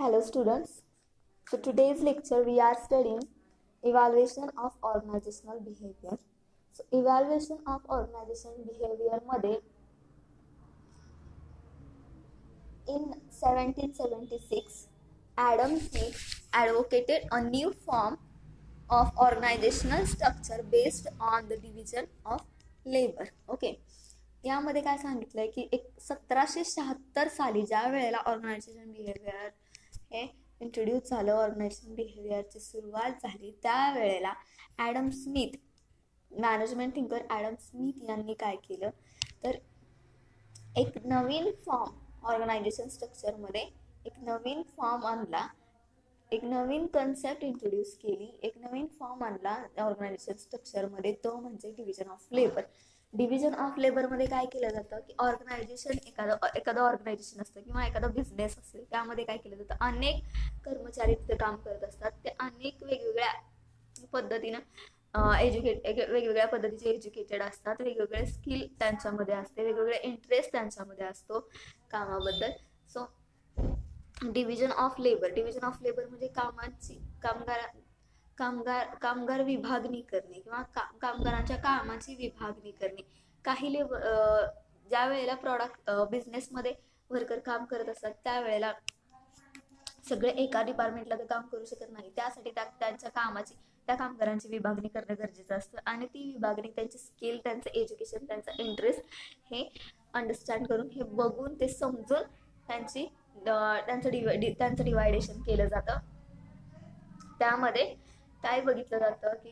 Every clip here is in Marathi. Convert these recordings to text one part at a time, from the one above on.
Hello students. So today's lecture we are studying evaluation of organizational behavior. So evaluation of organizational behavior मध्ये in 1776 Adam Smith advocated a new form of organizational structure based on the division of labor. Okay. यामध्ये काय सांगितलंय की 1776 साली ज्या वेळेला ऑर्गनायझेशन बिहेवियर हे इंट्रोड्यूस झालं, ऑर्गनायझेशन बिहेवियरची सुरुवात झाली, त्यावेळेला Adam Smith, management thinker Adam Smith यांनी काय केलं तर एक नवीन फॉर्म ऑर्गनायझेशन स्ट्रक्चरमध्ये एक नवीन फॉर्म आणला, एक नवीन कन्सेप्ट इंट्रोड्यूस केली, एक नवीन फॉर्म आणला ऑर्गनायझेशन स्ट्रक्चरमध्ये, तो म्हणजे division of labour. Division of लेबरमध्ये काय केलं जातं की ऑर्गनायझेशन एखादं ऑर्गनायझेशन असतं किंवा एखादा बिझनेस असेल, त्यामध्ये काय केलं जातं, अनेक कर्मचारी तिथे काम करत असतात. ते अनेक वेगवेगळ्या पद्धतीनं वेगवेगळ्या पद्धतीचे एज्युकेटेड असतात, वेगवेगळे स्किल त्यांच्यामध्ये असते, वेगवेगळे इंटरेस्ट त्यांच्यामध्ये असतो कामाबद्दल. सो डिव्हिजन ऑफ लेबर म्हणजे कामगार विभागणी करणे किंवा कामगारांच्या कामाची विभागणी करणे. काही ज्या वेळेला बिझनेसमध्ये वर्कर काम करत असतात, त्यावेळेला सगळे एका डिपार्टमेंटला ते काम करू शकत नाही. त्यासाठी त्या कामगारांची विभागणी करणं गरजेचं असतं आणि ती विभागणी त्यांची स्किल, त्यांचं एज्युकेशन, त्यांचा इंटरेस्ट हे अंडरस्टँड करून, हे बघून, ते समजून त्यांचं डिवायडेशन केलं जातं. त्यामध्ये काय बघितलं जातं की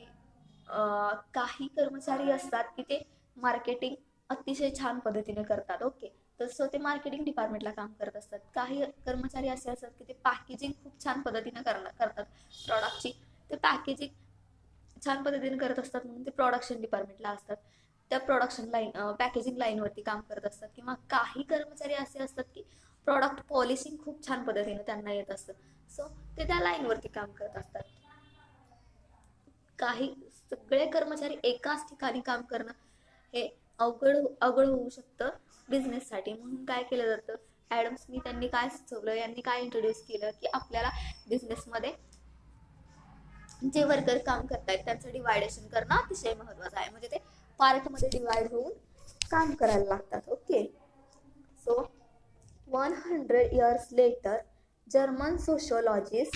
काही कर्मचारी असतात की ते मार्केटिंग अतिशय छान पद्धतीने करतात. ओके, तसं ते मार्केटिंग डिपार्टमेंटला काम करत असतात. काही कर्मचारी असे असतात की ते पॅकेजिंग खूप छान पद्धतीने करतात प्रॉडक्टची. ते पॅकेजिंग छान पद्धतीने करत असतात म्हणून ते प्रोडक्शन डिपार्टमेंटला असतात, त्या प्रोडक्शन पॅकेजिंग लाईनवरती काम करत असतात. किंवा काही कर्मचारी असे असतात की प्रॉडक्ट पॉलिशिंग खूप छान पद्धतीने त्यांना येत असतं, सो ते त्या लाईनवरती काम करत असतात. काही सगळे कर्मचारी एकाच ठिकाणी काम करणं हे अवघड होऊ शकतं बिझनेससाठी. म्हणून काय केलं जातं, ॲडम स्मिथ यांनी काय सुचवलं, यांनी काय इंट्रोड्यूस केलं की आपल्याला बिझनेसमध्ये जे वर्कर काम करतायत त्यांचं डिवायडेशन करणं अतिशय महत्वाचं आहे. म्हणजे ते पार्टमध्ये डिवाइड होऊन काम करायला लागतात. Okay, so 100 years later, German sociologist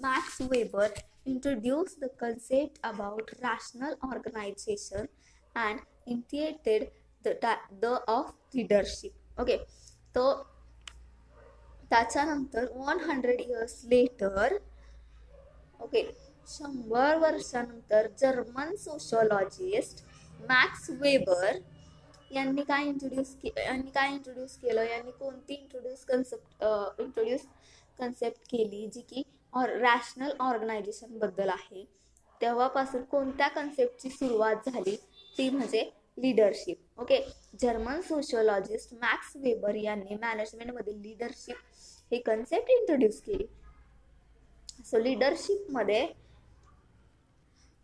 Max Weber introduced the concept about rational organization and initiated the of leadership. Okay, so त्याच्यानंतर 100 years later, ओके, 100 वर्षानंतर जर्मन सोशोलॉजिस्ट मॅक्स वेबर यांनी काय इंट्रोड्यूस केलं, यांनी कोणती इंट्रोड्यूस कन्सेप्ट केली जी की रॅशनल ऑर्गनायझेशन बद्दल आहे. तेव्हापासून कोणत्या कन्सेप्टची सुरुवात झाली ती म्हणजे leadership. Okay, German sociologist Max Weber यांनी मॅनेजमेंटमध्ये लीडरशिप हे कन्सेप्ट इंट्रोड्यूस केली. सो लीडरशिपमध्ये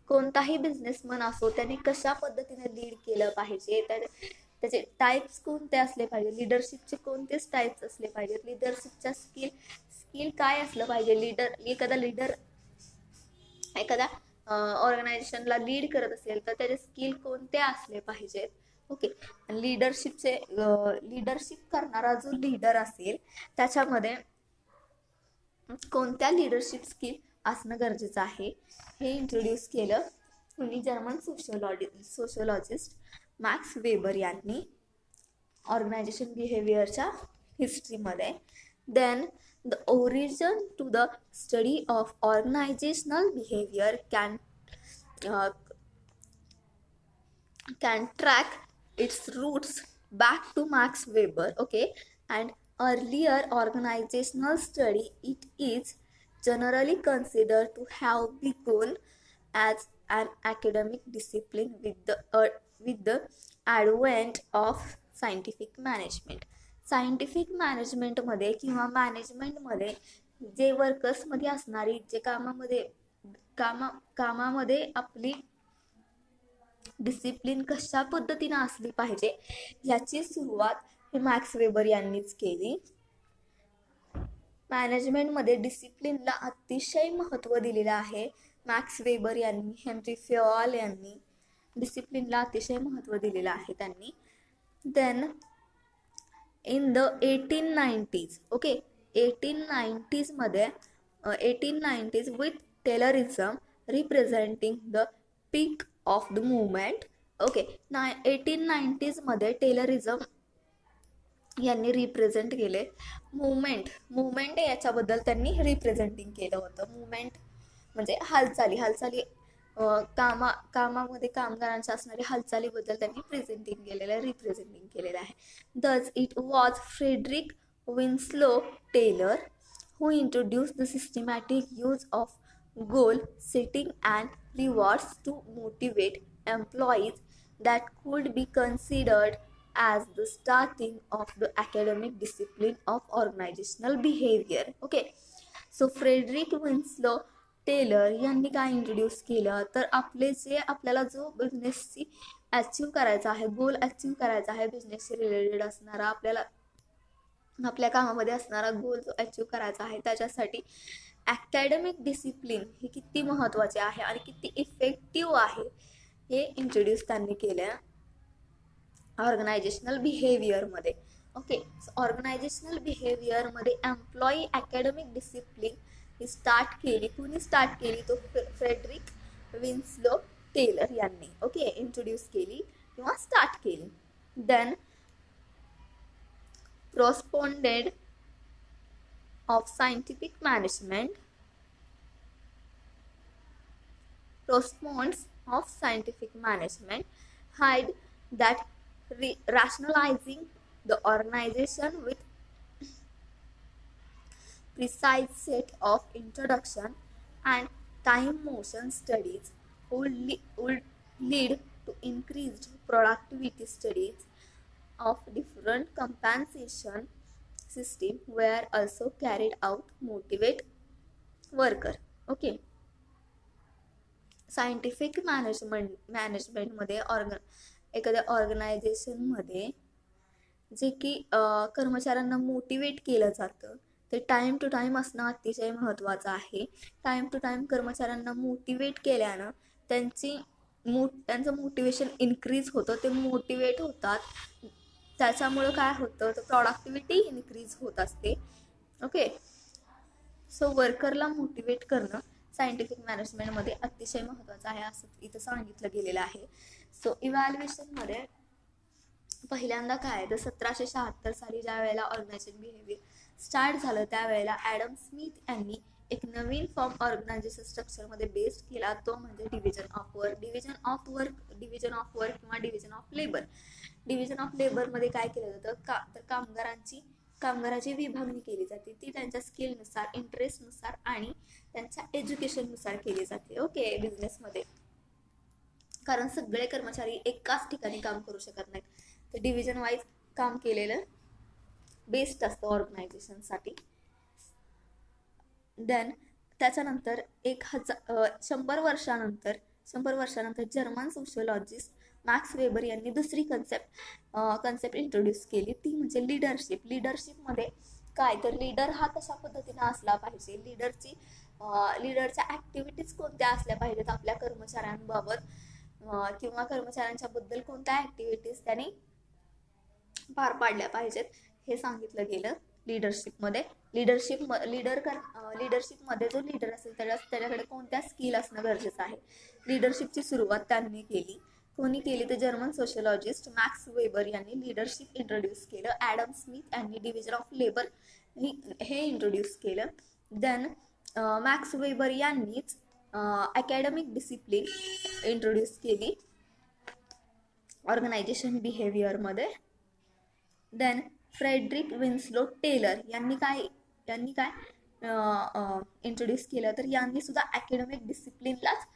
कोणताही बिझनेसमन असो त्याने कशा पद्धतीने लीड केलं पाहिजे, त्याचे टाइप्स कोणते असले पाहिजे, लिडरशिपचे कोणतेच टाइप्स असले पाहिजेत, लिडरशिपच्या स्किल काय असलं पाहिजे, एखादा ऑर्गनायझेशनला लीड करत असेल तर त्याचे स्किल कोणते असले पाहिजेत. ओके, लिडरशिप करणारा जो लीडर असेल त्याच्यामध्ये कोणत्या लिडरशिप स्किल असणं गरजेचं आहे हे इंट्रोड्यूस केलं कुणी, जर्मन सोशोलॉजिस्ट मॅक्स वेबर यांनी ऑर्गनायझेशन बिहेवियरच्या हिस्ट्रीमध्ये. Then the origin to the study of organisational behavior can track its roots back to Max Weber. Okay, and earlier organizational study, it is generally considered to have begun as an academic discipline with the advent of scientific management. Scientific मॅनेजमेंटमध्ये किंवा मॅनेजमेंटमध्ये जे वर्कर्समध्ये असणारी जे कामामध्ये आपली डिसिप्लिन कशा पद्धतीने असली पाहिजे याची सुरुवात हे मॅक्स वेबर यांनीच केली. मॅनेजमेंटमध्ये डिसिप्लिनला अतिशय महत्त्व दिलेलं आहे. मॅक्स वेबर यांनी, हेनरी फेऑल यांनी डिसिप्लिनला अतिशय महत्त्व दिलेलं आहे त्यांनी. Then in the 1890s, okay, 1890s मध्ये 1890s with Taylorism representing the peak of the movement. Okay, 1890s मध्ये टेलरिझम यांनी रिप्रेझेंट केले. मुवमेंट याच्याबद्दल त्यांनी रिप्रेझेंटिंग केलं होतं. मुवमेंट म्हणजे हालचाली कामामध्ये कामगारांच्या असणाऱ्या हालचालीबद्दल त्यांनी रिप्रेझेंटिंग केलेलं आहे. Thus it was Frederick Winslow Taylor who introduced the systematic use of goal setting and rewards to motivate employees that could be considered as the starting of the academic discipline of organizational behavior. Okay, so Frederick Winslow Taylor यांनी काय इंट्रोड्यूस केलं तर आपल्याला जो बिझनेसची अचीव करायचा आहे, गोल अचीव करायचा आहे, बिझनेसशी रिलेटेड असणारा आपल्या कामामध्ये असणारा गोल जो अचीव करायचा आहे, त्याच्यासाठी अकॅडमिक डिसिप्लिन हे किती महत्त्वाचे आहे आणि किती इफेक्टिव्ह आहे हे इंट्रोड्यूस त्यांनी केलं ऑर्गनायझेशनल बिहेवियरमध्ये. ओके, ऑर्गनायझेशनल बिहेवियरमध्ये एम्प्लॉई अकॅडमिक डिसिप्लिन ही कुणी स्टार्ट केली तो फ्रेडरिक विन्स्लो टेलर यांनी. ओके, इंट्रोड्यूस केली किंवा स्टार्ट केली. Then correspondent of scientific management hide that rationalizing the organization with precise set of introduction and time motion studies would lead to increased productivity. Studies of different compensation system were also carried out motivate worker. Okay, scientific management मध्ये एखाद्या ऑर्गनायझेशन मध्ये जे की कर्मचाऱ्यांना मोटिवेट केलं जातं ते टाइम टू टाइम असणं अतिशय महत्त्वाचं आहे. टाइम टू टाइम कर्मचाऱ्यांना मोटिवेट केल्यानं त्यांचं मोटिवेशन इन्क्रीज होतं, ते मोटिवेट होतात, त्याच्यामुळं काय होतं तर प्रॉडक्टिव्हिटी इन्क्रीज होत असते. ओके, सो वर्करला मोटिवेट करणं सायंटिफिक मॅनेजमेंटमध्ये अतिशय महत्त्वाचं आहे असं इथं सांगितलं गेलेलं आहे. सो इव्हॅल्युएशनमध्ये पहिल्यांदा काय तर 1776 साली ज्या वेळेला ऑर्गनायझेशन बिहेवियर स्टार्ट झालं त्यावेळेला ॲडम स्मिथ यांनी एक नवीन फॉर्म ऑर्गनायझेशन स्ट्रक्चरमध्ये बेस्ड केला, तो म्हणजे डिव्हिजन ऑफ वर्क किंवा division of labour. Division of लेबरमध्ये काय केलं जातं तर कामगाराची विभागणी केली जाते. ती त्यांच्या स्किलनुसार, इंटरेस्टनुसार आणि त्यांच्या एज्युकेशननुसार केली जाते. ओके, बिझनेसमध्ये कारण सगळे कर्मचारी एकाच ठिकाणी काम करू शकत नाहीत, तर डिव्हिजन वाईज काम केलेलं बेस्ट असतं ऑर्गनायझेशनसाठी. देन त्याच्यानंतर 100 वर्षानंतर जर्मन सोशिओलॉजिस्ट मॅक्स वेबर यांनी दुसरी कन्सेप्ट इंट्रोड्यूस केली, ती म्हणजे लिडरशिपमध्ये काय तर लीडर हा कशा पद्धतीने असला पाहिजे, लीडरच्या ॲक्टिव्हिटीज कोणत्या असल्या पाहिजेत आपल्या कर्मचाऱ्यांबाबत किंवा कर्मचाऱ्यांच्या बद्दल कोणत्या ॲक्टिव्हिटीज त्यांनी पार पाडल्या पाहिजेत हे सांगितलं गेलं लिडरशिपमध्ये. लिडरशिपमध्ये जो लीडर असेल त्याच्याकडे कोणत्या स्किल असणं गरजेचं आहे. लिडरशिपची सुरुवात त्यांनी केली. कोणी केली तर जर्मन सोशिओलॉजिस्ट मॅक्स वेबर यांनी लिडरशिप इंट्रोड्यूस केलं. ॲडम स्मिथ यांनी डिव्हिजन ऑफ लेबर हे इंट्रोड्यूस केलं. देन मॅक्स वेबर यांनीच अकॅडमिक डिसिप्लिन इंट्रोड्यूस केली ऑर्गनायझेशन बिहेवियरमध्ये. देन फ्रेडरिक विन्स्लो टेलर यांनी काय इंट्रोड्यूस केलं तर यांनी सुद्धा अकॅडमिक डिसिप्लिनलाच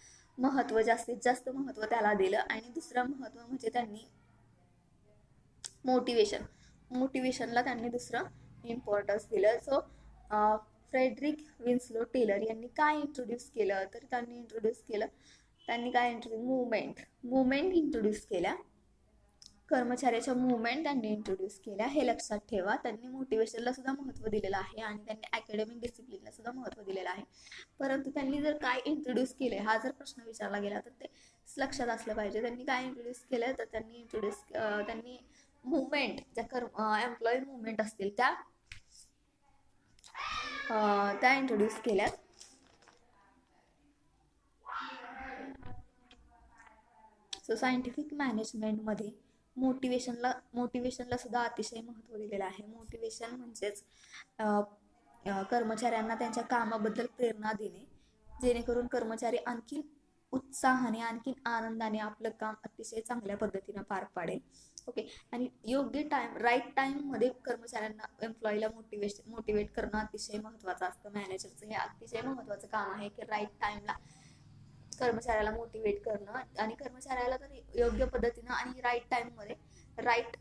जास्तीत जास्त महत्त्व त्याला दिलं. आणि दुसरं महत्त्व म्हणजे त्यांनी मोटिवेशनला त्यांनी दुसरं इम्पॉर्टन्स दिलं. सो फ्रेडरिक विन्स्लो टेलर यांनी काय इंट्रोड्यूस केलं तर मुवमेंट इंट्रोड्यूस केल्या. कर्मचाऱ्याच्या मुवमेंट त्यांनी इंट्रोड्यूस केल्या, हे लक्षात ठेवा. त्यांनी मोटिवेशनला सुद्धा महत्त्व दिलेलं आहे आणि त्यांनी अकॅडमिक डिसिप्लिनला सुद्धा महत्त्व दिलेलं आहे. परंतु त्यांनी जर काय इंट्रोड्यूस केले हा जर प्रश्न विचारला गेला तर ते लक्षात असलं पाहिजे. त्यांनी काय इंट्रोड्यूस केलं तर त्यांनी मुवमेंट, ज्या एम्प्लॉई मुवमेंट असतील त्या इंट्रोड्यूस केल्या. सो सायंटिफिक मॅनेजमेंटमध्ये मोटिवेशनला सुद्धा अतिशय महत्त्व दिलेलं आहे. मोटिवेशन म्हणजेच कर्मचाऱ्यांना त्यांच्या कामाबद्दल प्रेरणा देणे, जेणेकरून कर्मचारी आणखी उत्साहाने, आणखी आनंदाने आपलं काम अतिशय चांगल्या पद्धतीने पार पाडेल. ओके. आणि योग्य राईट टाइममध्ये कर्मचाऱ्यांना, एम्प्लॉईला मोटिवेट करणं अतिशय महत्त्वाचं असतं. मॅनेजरचं हे अतिशय महत्त्वाचं काम आहे की राईट टाइमला कर्मचाऱ्याला मोटिवेट करणं, आणि कर्मचाऱ्याला तर योग्य पद्धतीनं आणि राईट टाइममध्ये, राईट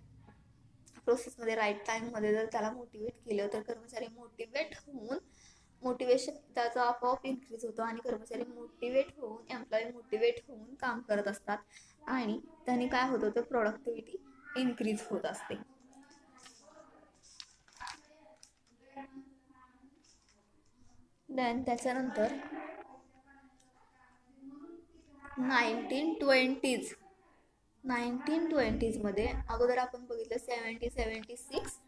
प्रोसेसमध्ये, राईट टाइममध्ये जर त्याला मोटिवेट केलं तर कर्मचारी मोटिवेट होऊन, मोटिवेशन त्याचा आपोआप इन्क्रीज होतो आणि कर्मचारी एम्प्लॉई मोटिवेट होऊन काम करत असतात आणि त्यांनी काय होतं तर प्रोडक्टिव्हिटी इन्क्रीज होत असते. देन त्याच्यानंतर 1920s मध्ये अगोदर आपण बघितलं 1776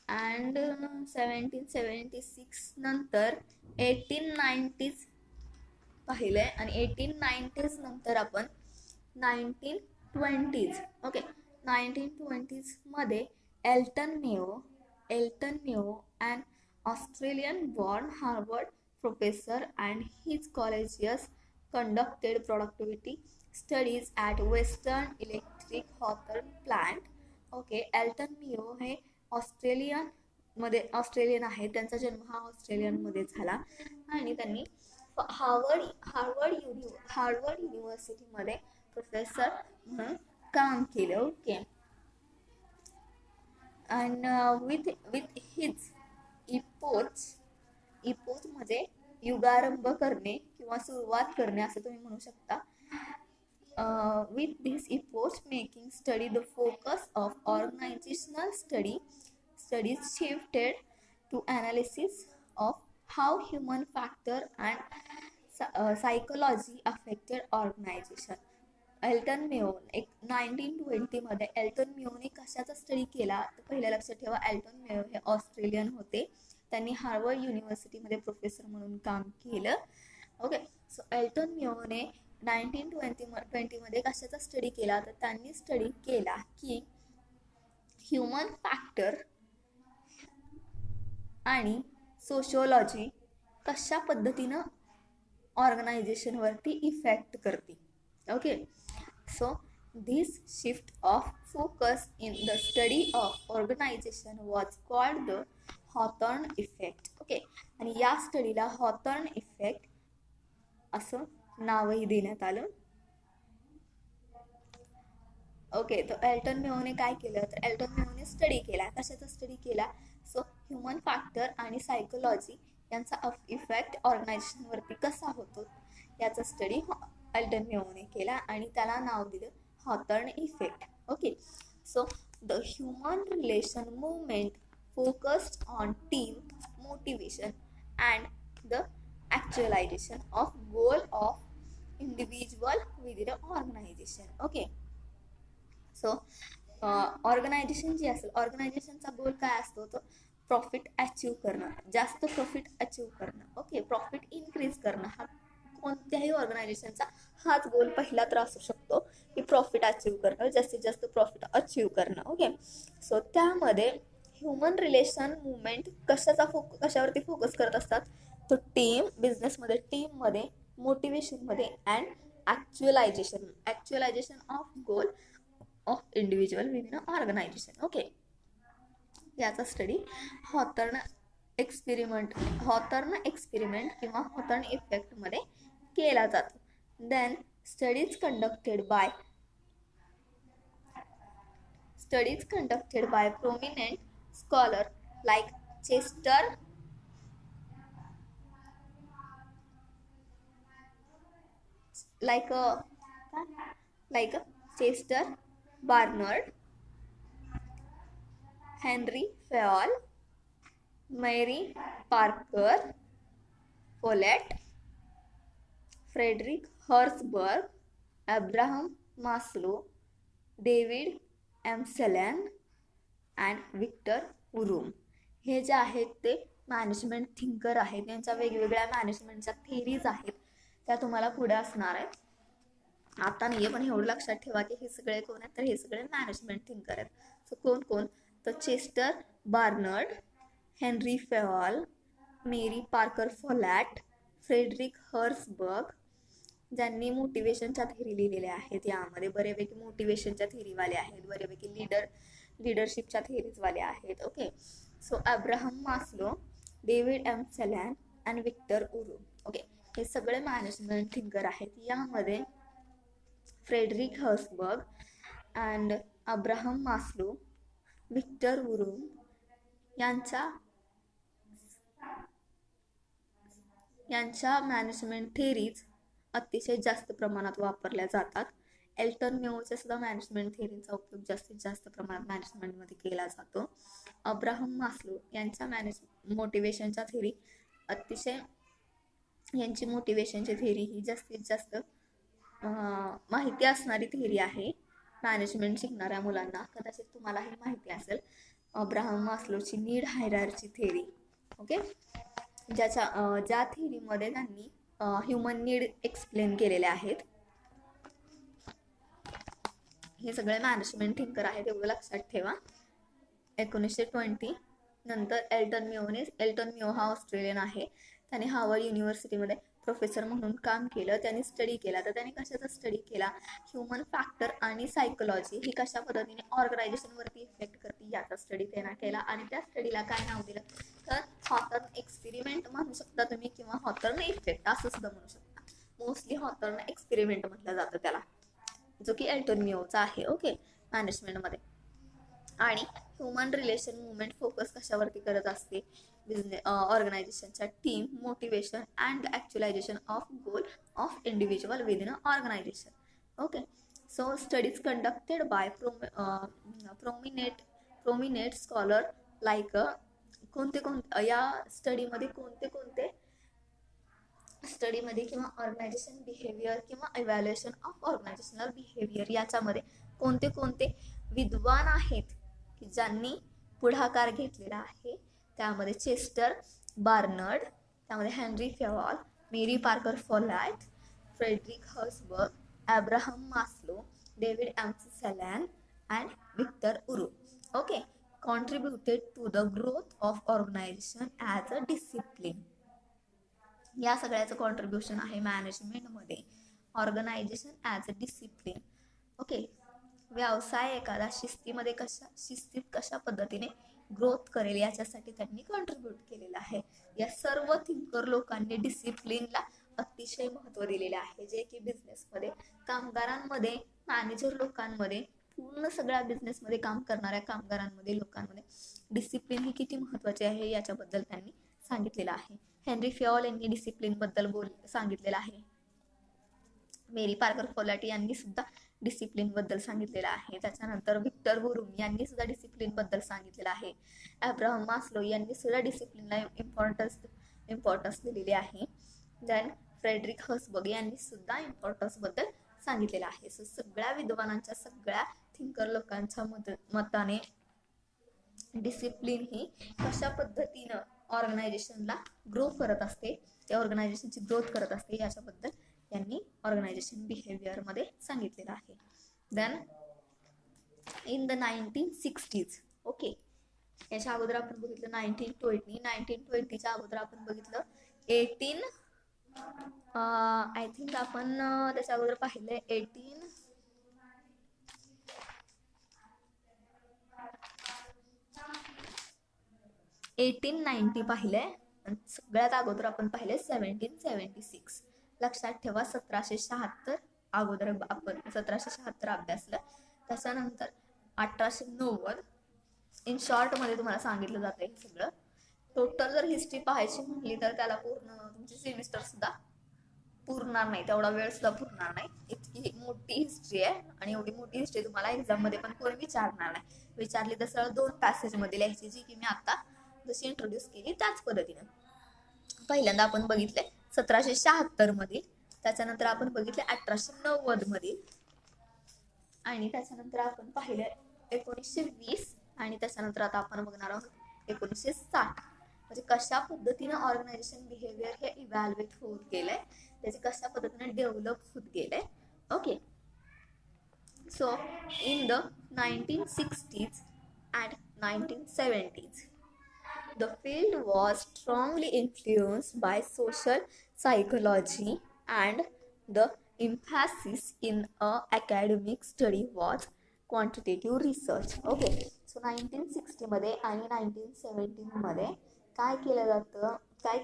अँड 1776 नंतर 1890s पाहिलंय आणि 1890s नंतर आपण 1920s. ओके. 1920s मध्ये Elton Mayo an Australian born Harvard professor and his colleagues conducted productivity studies at Western Electric Hawthorne plant. Okay. Elton Mayo हे ऑस्ट्रेलियन आहे. त्यांचा जन्म हा ऑस्ट्रेलियनमध्ये झाला आणि त्यांनी हार्वर्ड युनिव्हर्सिटीमध्ये प्रोफेसर म्हणून काम केलं. Okay. And with his impose म्हणजे युगारंभ करणे किंवा सुरुवात करणे असं तुम्ही म्हणू शकता. With this epoch making study, the focus of organizational studies shifted to analysis of how human factor and psychology affected organization. Elton Mayo 1920 मध्ये एल्टन मेयोने कशाचा स्टडी केला तर पहिल्या लक्षात ठेवा, एल्टन मेयो हे ऑस्ट्रेलियन होते. त्यांनी हार्वर्ड युनिव्हर्सिटीमध्ये प्रोफेसर म्हणून काम केलं. ओके. सो एल्टन मेयोने 1920 मध्ये कशाचा स्टडी केला तर त्यांनी स्टडी केला की ह्युमन फॅक्टर आणि सोशिओलॉजी कशा पद्धतीनं ऑर्गनायझेशनवरती इफेक्ट करते. Okay. So this shift of focus in the study of organization was called the Hawthorne effect. Okay. आणि या स्टडीला हॉथॉर्न इफेक्ट असं नावही देण्यात आलं. ओके. तर एल्टन मेयोने काय केलं तर एल्टन मेयोने स्टडी केला. कशाचा स्टडी केला? सो ह्युमन फॅक्टर आणि सायकोलॉजी यांचा इफेक्ट ऑर्गनायझेशनवरती कसा होतो याचा स्टडी एल्टन मेयोने केला आणि त्याला नाव दिलं Hawthorne effect. Okay. So the human relation movement focused on team motivation and the actualization of goal of individual within an organization. Okay. So organisation जी असेल, ऑर्गनायझेशनचा गोल काय असतो तो प्रॉफिट अचीव करणं, जास्त प्रॉफिट अचीव करणं. ओके. प्रॉफिट इन्क्रीज करणं हा कोणत्याही ऑर्गनायझेशनचा हाच गोल पहिला तर असू शकतो की प्रॉफिट अचीव करणं, जास्तीत जास्त प्रॉफिट अचीव करणं. ओके. सो त्यामध्ये ह्युमन रिलेशन मुवमेंट कशावरती फोकस करत असतात तो बिझनेसमध्ये टीममध्ये, मोटिवेशनमध्ये and actualization of goal of individual within a organisation. Okay. याचा स्टडी हॉथॉर्न एक्सपेरिमेंट किंवा हॉथॉर्न इफेक्टमध्ये केला जातो. Then studies conducted by prominent scholar like Chester Chester Barnard Henri Fayol, Mary Parker Follett, Frederick Herzberg, Abraham Maslow, David McClelland and Victor Vroom. हे जे आहेत ते मॅनेजमेंट थिंकर आहेत. त्यांच्या वेगवेगळ्या मॅनेजमेंटच्या थेरीज आहेत, त्या तुम्हाला पुढे असणार आहेत. आता नाही आहे, पण एवढं लक्षात ठेवा की हे सगळे कोण आहेत, तर हे सगळे मॅनेजमेंट थिंकर आहेत. सो कोण कोण, तर Chester Barnard, Henri Fayol, Mary Parker Follett, Frederick Herzberg, ज्यांनी मोटिवेशनच्या थेरी लिहिलेल्या आहेत. यामध्ये बऱ्यापैकी मोटिवेशनच्या थेरीवाले आहेत, बऱ्यापैकी लिडरशिपच्या थेरीजवाले आहेत. Okay, so Abraham Maslow, David McClelland आणि विक्टर उरूम. ओके, हे सगळे मॅनेजमेंट थिंकर आहेत. यामध्ये Frederick Herzberg and Abraham Maslow, Victor Vroom यांच्या मॅनेजमेंट थेरीज अतिशय जास्त प्रमाणात वापरल्या जातात. एल्टन मेओच्या सुद्धा मॅनेजमेंट थेरीचा उपयोग जास्तीत जास्त प्रमाणात मॅनेजमेंटमध्ये केला जातो. अब्राहम मास्लो यांच्या मोटिवेशनच्या थेरी यांची मोटिवेशनची थेरी ही जास्तीत जास्त माहिती असणारी थेरी आहे मॅनेजमेंट शिकणाऱ्या मुलांना. कदाचित तुम्हाला हे माहिती असेल. अब्राहम मास्लोची नीड हायरार्ची थेरी. ओके, ज्या थेरीमध्ये त्यांनी ह्युमन नीड एक्सप्लेन केलेले आहेत. हे सगळे मॅनेजमेंट थिंकर आहेत, एवढं लक्षात ठेवा. 1920 नंतर एल्टन मिओ हा ऑस्ट्रेलियन आहे. त्याने हार्वर्ड युनिव्हर्सिटीमध्ये प्रोफेसर म्हणून काम केलं. त्यांनी स्टडी केला. तर त्याने कशाचा स्टडी केला, ह्युमन फॅक्टर आणि सायकोलॉजी ही कशा पद्धतीने ऑर्गनायझेशनवरती इफेक्ट करते याचा स्टडी त्यांना केला. आणि त्या स्टडीला काय नाव दिलं, तर हॉथर्न एक्सपेरिमेंट म्हणू शकता तुम्ही, किंवा हॉथर्न इफेक्ट असं सुद्धा म्हणू शकता. मोस्टली हॉथर्न एक्सपेरिमेंट म्हटलं जातं त्याला, जो की एल्टन मिओचा आहे. ओके, मॅनेजमेंटमध्ये. आणि ह्युमन रिलेशन मुवमेंट फोकस कशावरती करत असते, ऑर्गनायझेशनच्या team, motivation and actualization of goal of individual within a organisation. Okay, so studies conducted by prominent scholar like या स्टडीमध्ये किंवा ऑर्गनायझेशन बिहेवियर किंवा इव्हॅल्युएशन ऑफ ऑर्गनायझेशनल बिहेवियर याच्यामध्ये कोणते विद्वान आहेत की ज्यांनी पुढाकार घेतलेला आहे. त्यामध्ये चेस्टर बार्नर्ड, त्यामध्ये Henri Fayol, Mary Parker Follett, Frederick Herzberg, Abraham Maslow, David McClelland and Victor Vroom. Okay, contributed to the growth of organisation as a discipline. या सगळ्याचं कॉन्ट्रीब्युशन आहे मॅनेजमेंटमध्ये, organisation as a discipline. Okay, व्यवसाय एखादा शिस्तीत कशा पद्धतीने ग्रोथ करेल याच्यासाठी त्यांनी कॉन्ट्रीब्यूट केलेलं आहे. या सर्व थिंकर लोकांनी डिसिप्लिनला अतिशय महत्त्व दिलेले आहे, जे की बिझनेसमध्ये, कामगारांमध्ये, मॅनेजर लोकांमध्ये, पूर्ण सगळ्या बिझनेसमध्ये काम करणाऱ्या कामगारांमध्ये, लोकांमध्ये डिसिप्लिन ही किती महत्त्वाची आहे याच्याबद्दल त्यांनी सांगितलेलं आहे. हेनरी फेऑल यांनी डिसिप्लिन बद्दल सांगितलेलं आहे. मेरी पार्कर फोलॅट यांनी सुद्धा डिसिप्लिन बद्दल सांगितलेलं आहे. त्याच्यानंतर विक्टर उरूम यांनी सुद्धा डिसिप्लिन बद्दल सांगितलेलं आहे. अब्राहम मास्लो यांनी सुद्धा डिसिप्लिनला इम्पॉर्टन्स दिलेली आहे. देन फ्रेडरिक हर्सबर्ग यांनी सुद्धा इम्पॉर्टन्स बद्दल सांगितलेलं आहे. सो सगळ्या विद्वानांच्या, सगळ्या थिंकर लोकांच्या मताने डिसिप्लिन ही कशा पद्धतीनं ऑर्गनायझेशनला ग्रो करत असते, त्या ऑर्गनायझेशनची ग्रोथ करत असते याच्याबद्दल यांनी ऑर्गनायझेशन बिहेवियरमध्ये सांगितलेलं आहे. Then in the 1960s, okay, याच्या अगोदर आपण बघितलं 1920च्या अगोदर आपण बघितलं 18 आय थिंक आपण त्याच्या अगोदर पाहिलंय 1890 पाहिलंय. सगळ्यात अगोदर आपण पाहिलंय 1776. लक्षात ठेवा, 1776 अगोदर आपण 1776 अभ्यासलं. त्याच्यानंतर 1890 इन शॉर्ट मध्ये तुम्हाला सांगितलं जातं हे सगळं. टोटल जर हिस्ट्री पाहायची म्हटली तर त्याला पूर्ण तुमची सेमिस्टर सुद्धा पुरणार नाही, तेवढा वेळ सुद्धा पुरणार नाही. इतकी मोठी हिस्ट्री आहे, आणि एवढी मोठी हिस्ट्री तुम्हाला एक्झाम मध्ये पण कोणी विचारणार नाही. विचारली तर सरळ 2 पॅसेजमध्ये लिहायची, जी की मी आता जशी इंट्रोड्यूस केली त्याच पद्धतीने. पहिल्यांदा आपण बघितले 1776 मधील, त्याच्यानंतर आपण बघितले 1890 मधील, आणि त्याच्यानंतर आपण पाहिले 1920, आणि त्याच्यानंतर आता आपण बघणार आहोत 1960. म्हणजे कशा पद्धतीने ऑर्गनायझेशन बिहेवियर हे इव्हॅल्युएट होत गेलंय, त्याचे कशा पद्धतीने डेव्हलप होत गेलंय. Okay, so in the 1960s and 1970s, the field was strongly influenced by social psychology, and the emphasis in academic study was quantitative research. Okay, so 1960 मध्ये आणि 1970 मध्ये काय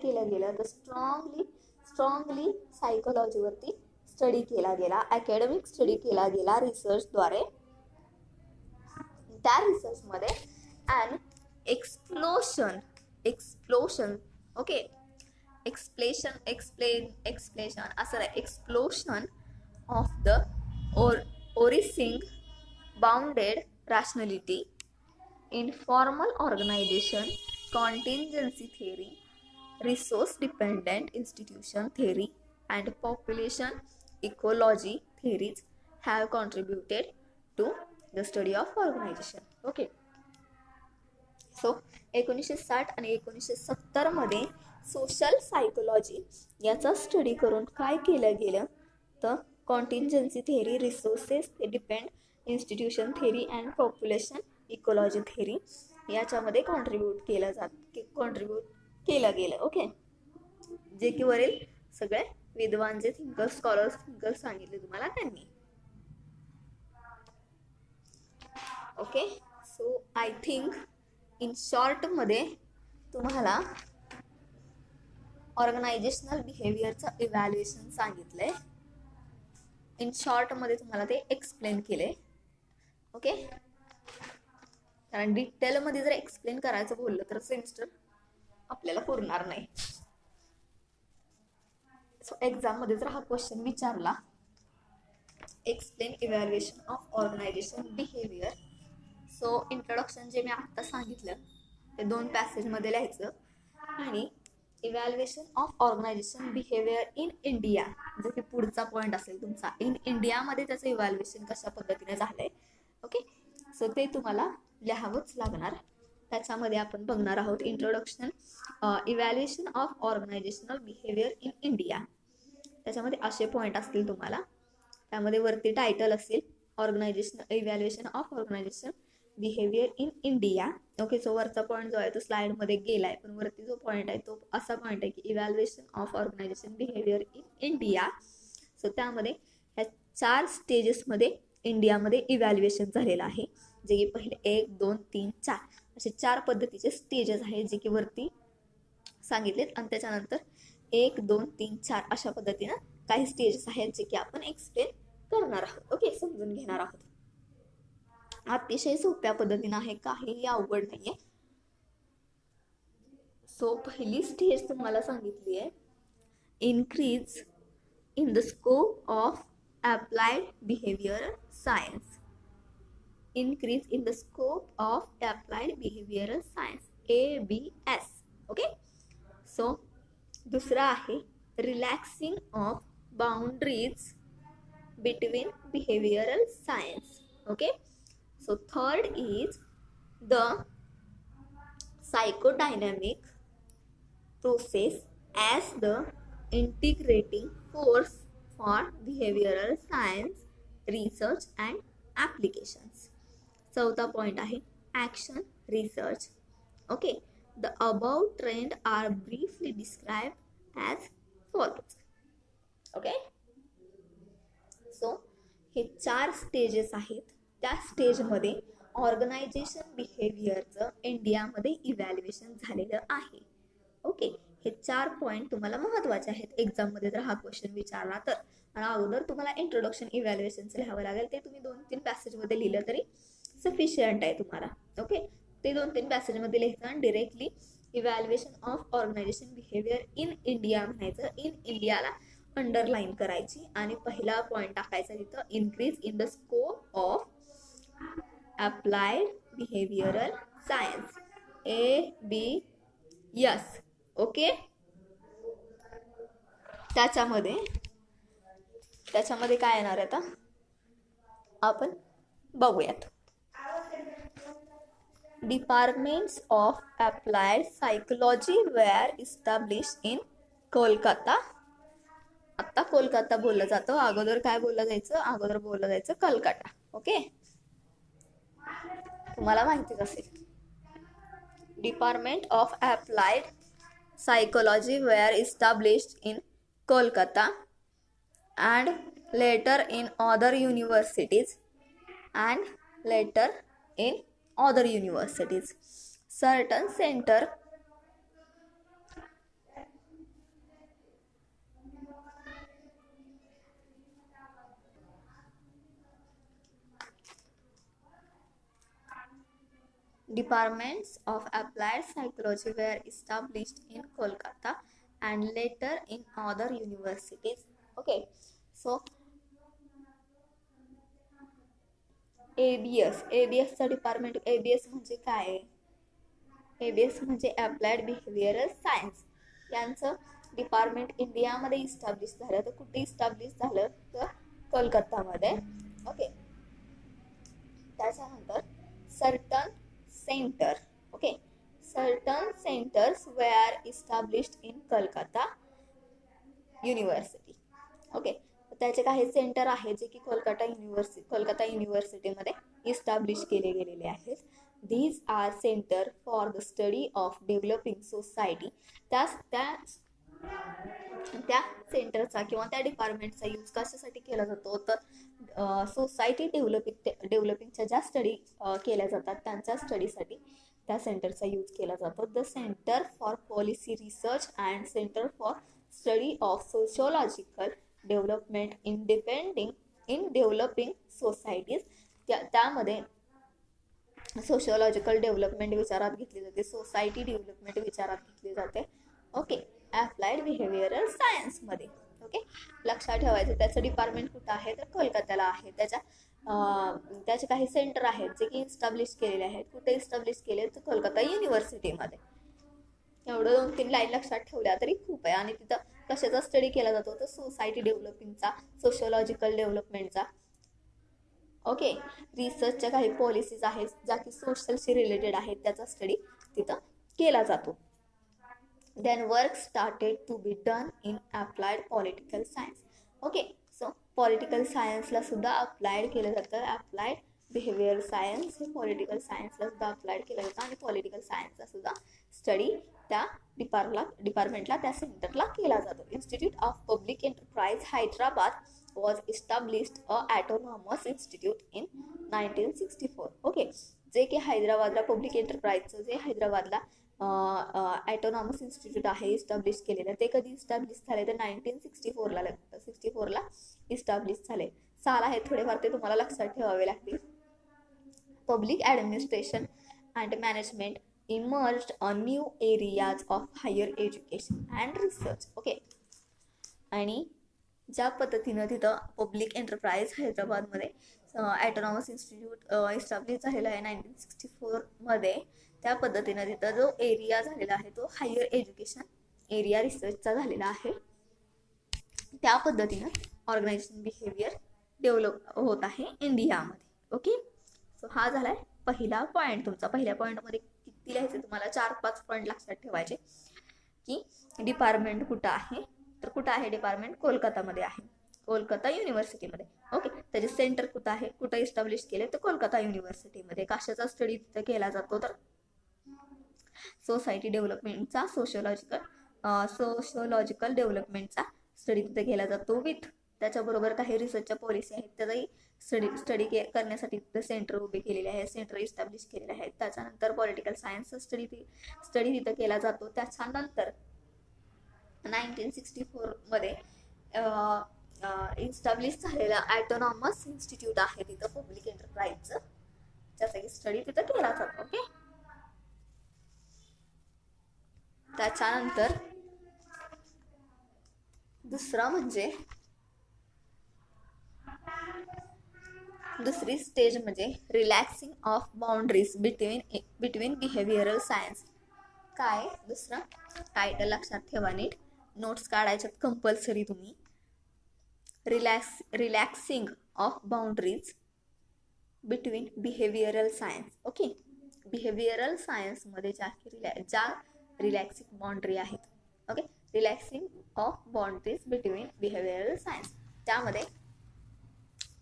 केलं गेलं तर स्ट्रॉंगली सायकोलॉजीवरती स्टडी केला गेला, अकॅडमिक स्टडी केला गेला रिसर्चद्वारे. त्या रिसर्चमध्ये अँड explosion, okay, explosion असं explosion of the origin bounded rationality, informal organization, contingency theory, resource dependent institution theory, and population ecology theories have contributed to the study of organization. Okay, so 1960 आणि 1970 मध्ये सोशल सायकोलॉजी याचा स्टडी करून काय केलं गेलं तर contingency theory, resources depend institution theory and population ecology theory याच्यामध्ये कॉन्ट्रीब्यूट केलं गेलं. ओके, जे की वरील सगळे विद्वान जे थिंकर्स, स्कॉलर्स, थिंकर्स सांगितले तुम्हाला त्यांनी. Okay, so I think in short मध्ये तुम्हाला ऑर्गनायझेशनल बिहेवियरचं इव्हॅल्युएशन सांगितलंय. इन शॉर्ट मध्ये तुम्हाला ते एक्सप्लेन केले. ओके, कारण डिटेलमध्ये जर एक्सप्लेन करायचं बोललं तर सेमिस्टर आपल्याला पुरणार नाही. सो एक्झाममध्ये जर हा क्वेश्चन विचारला, explain evaluation of organisation behavior, so introduction जे मी आत्ता सांगितलं ते 2 पॅसेजमध्ये लिहायचं, आणि evaluation of organisation behaviour in India जो की पुढचा पॉईंट असेल तुमचा, इन इंडियामध्ये त्याचं इव्हॅल्युएशन कशा पद्धतीने झालंय. ओके, सो ते तुम्हाला लिहावंच लागणार. त्याच्यामध्ये आपण बघणार आहोत introduction, evaluation of organisational behavior in India. त्याच्यामध्ये असे पॉईंट असतील तुम्हाला, त्यामध्ये वरती टायटल असेल organization, evaluation of organisation behaviour in India. Okay, so वरचा पॉईंट जो आहे तो स्लाइडमध्ये गेलाय, पण वरती जो पॉईंट आहे तो असा पॉईंट आहे की evaluation of organisation behaviour in India. So त्यामध्ये ह्या 4 स्टेजेसमध्ये इंडियामध्ये इव्हॅल्युएशन झालेलं आहे, जे की पहिले 1, 2, 3, 4 असे 4 पद्धतीचे स्टेजेस आहेत जे की वरती सांगितलेत, आणि त्याच्यानंतर 1, 2, 3, 4 अशा पद्धतीनं काही स्टेजेस आहेत जे की आपण एक्सप्लेन करणार आहोत. ओके, समजून घेणार आहोत. अतिशय सोप्या पद्धतीनं आहे, काहीही अवघड नाहीये. सो पहिली स्टेज तुम्हाला सांगितली आहे, increase in the scope of applied behavioural science. Increase in the scope of applied behavioural science, ABS. Okay, so दुसरा आहे relaxing of boundaries between behavioural science. Okay, so third is the psychodynamic process as the integrating force for behavioral science research and applications. चौथा पॉइंट आहे action research. Okay, the above trend are briefly described as follows. Okay, so हे 4 स्टेजेस आहेत. त्या स्टेजमध्ये ऑर्गनायझेशन बिहेवियरचं इंडियामध्ये इव्हॅल्युएशन झालेलं आहे. ओके, हे 4 पॉईंट तुम्हाला महत्त्वाचे आहेत एक्झाममध्ये जर हा क्वेश्चन विचारला तर. आणि अगोदर तुम्हाला इंट्रोडक्शन इव्हॅल्युएशनचं लिहावं लागेल, ते तुम्ही 2-3 पॅसेजमध्ये लिहिलं तरी सफिशियंट आहे तुम्हाला. ओके, ते 2-3 पॅसेजमध्ये लिहायचं आणि directly evaluation of organisation behaviour in India म्हणायचं. इन इंडियाला अंडरलाईन करायची आणि पहिला पॉईंट टाकायचा तिथं, increase in the scope of applied behavioral science, ABS. Okay, त्याच्यामध्ये काय येणार आहे आता आपण बघूयात. Departments of applied psychology were established in Kolkata. आता कोलकाता बोललं जातं, अगोदर काय बोललं जायचं, अगोदर बोललं जायचं कलकत्ता. ओके, तुम्हाला माहितीच असेल. Department of applied psychology were established in Kolkata and later in other universities certain center departments of applied psychology were established in Kolkata and later in other universities. Okay, so ABS चा डिपार्टमेंट, ABS म्हणजे काय, ABS म्हणजे अप्लाइड बिहेवियरल सायन्स, यांचं डिपार्टमेंट इंडियामध्ये इस्टॅब्लिश झालं. तर कुठे इस्टॅब्लिश झालं, तर कोलकातामध्ये. ओके, त्याच्यानंतर certain centres were established in Kolkata university. Okay, त्याचे काही सेंटर आहेत जे की कोलकाता युनिव्हर्सिटीमध्ये इस्टॅब्लिश केले गेलेले आहेत. These are center for the study of developing society. त्या सेंटरचा किंवा त्या डिपार्टमेंटचा यूज कशासाठी केला जातो, तर सोसायटी डेव्हलपिंगच्या ज्या स्टडी केल्या जातात त्यांच्या स्टडीसाठी त्या सेंटरचा यूज केला जातो. The centre for policy research and centre for study of sociological development in developing societies. त्यामध्ये सोशिओलॉजिकल डेव्हलपमेंट विचारात घेतली जाते, सोसायटी डेव्हलपमेंट विचारात घेतली जाते. ओके, अप्लाइड बिहेवियरल सायन्समध्ये. ओके, लक्षात ठेवायचं त्याचं डिपार्टमेंट कुठं आहे, तर कोलकात्याला आहे. त्याचे काही सेंटर आहेत जे की इस्टॅब्लिश केलेले आहेत. कुठे इस्टॅब्लिश केले, तर कोलकाता युनिव्हर्सिटीमध्ये. एवढं 2-3 लाईन लक्षात ठेवल्या तरी खूप आहे. आणि तिथं कशाचा स्टडी केला जातो, तर सोसायटी डेव्हलपिंगचा, सोशिओलॉजिकल डेव्हलपमेंटचा. ओके, रिसर्चच्या काही पॉलिसीज आहेत ज्या की सोशलशी रिलेटेड आहेत, त्याचा स्टडी तिथं केला जातो. Then work started to be done in applied political science. Okay, so political सायन्सला सुद्धा अप्लाइड केलं जातं. अप्लाइड बिहेवियर सायन्स हे पॉलिटिकल सायन्सला सुद्धा अप्लाइड केलं जातं आणि पॉलिटिकल सायन्सचा सुद्धा स्टडी त्या डिपार्टमेंटला, त्या सेंटरला केला जातो. Institute of public enterprise Hyderabad was established a autonomous institute in 1964. Okay, जे की हैदराबादला पब्लिक एंटरप्राइजचं जे हैदराबादला ऑटोनॉमस इन्स्टिट्यूट आहे इस्टॅब्लिश केलेलं, ते कधी इस्टॅब्लिश झाले, तर 1964ला इस्टॅब्लिश झाले. साल आहेत थोडेफार ते तुम्हाला लक्षात ठेवावे लागतील. Public administration and management emerged a new areas of higher education and research. Okay, आणि ज्या पद्धतीनं तिथं पब्लिक एंटरप्राइज हैदराबादमध्ये ऑटोनॉमस इन्स्टिट्यूट इस्टॅब्लिश झालेला आहे 1964मध्ये, त्या पद्धतीनं तिथं जो एरिया झालेला आहे तो हायर एज्युकेशन एरिया रिसर्चचा झालेला आहे. त्या पद्धतीनं ऑर्गनायझेशन बिहेवियर डेव्हलप होत आहे इंडियामध्ये. ओके, सो हा झालाय पहिला पॉईंट तुमचा. पहिल्या पॉईंटमध्ये किती लिहायचे तुम्हाला, 4-5 पॉईंट लक्षात ठेवायचे की डिपार्टमेंट कुठं आहे, तर कुठं आहे डिपार्टमेंट, कोलकातामध्ये आहे, कोलकाता युनिव्हर्सिटीमध्ये. ओके, त्याचे सेंटर कुठं आहे, कुठं इस्टॅब्लिश केले, तर कोलकाता युनिव्हर्सिटीमध्ये. कशाचा स्टडी तिथं केला जातो, तर सोसायटी डेव्हलपमेंटचा, सोशिओलॉजिकल डेव्हलपमेंटचा स्टडी तिथं केला जातो. विथ त्याच्याबरोबर काही रिसर्चच्या पॉलिसी आहेत त्याचाही स्टडी करण्यासाठी तिथं सेंटर उभे केलेले आहेत, सेंटर इस्टॅब्लिश केलेले आहेत. त्याच्यानंतर पॉलिटिकल सायन्सचा स्टडी तिथं केला जातो. त्याच्यानंतर 1964मध्ये इस्टॅब्लिश झालेला ऑटोनॉमस इन्स्टिट्यूट आहे तिथं पब्लिक एंटरप्राइजचं, त्याचा स्टडी तिथं केला जातो. ओके, त्याच्यानंतर दुसरा म्हणजे दुसरी स्टेज म्हणजे relaxing of boundaries between behavioural science. काय दुसरा टायटल लक्षात ठेवा नीट, नोट्स काढायच्यात कंपल्सरी तुम्ही. Relaxing of boundaries between behavioural science. Okay, behavioural सायन्समध्ये ज्या रिलॅक्सिंग बाउंड्री आहेत. Okay, relaxing of boundaries between behavioural science, त्यामध्ये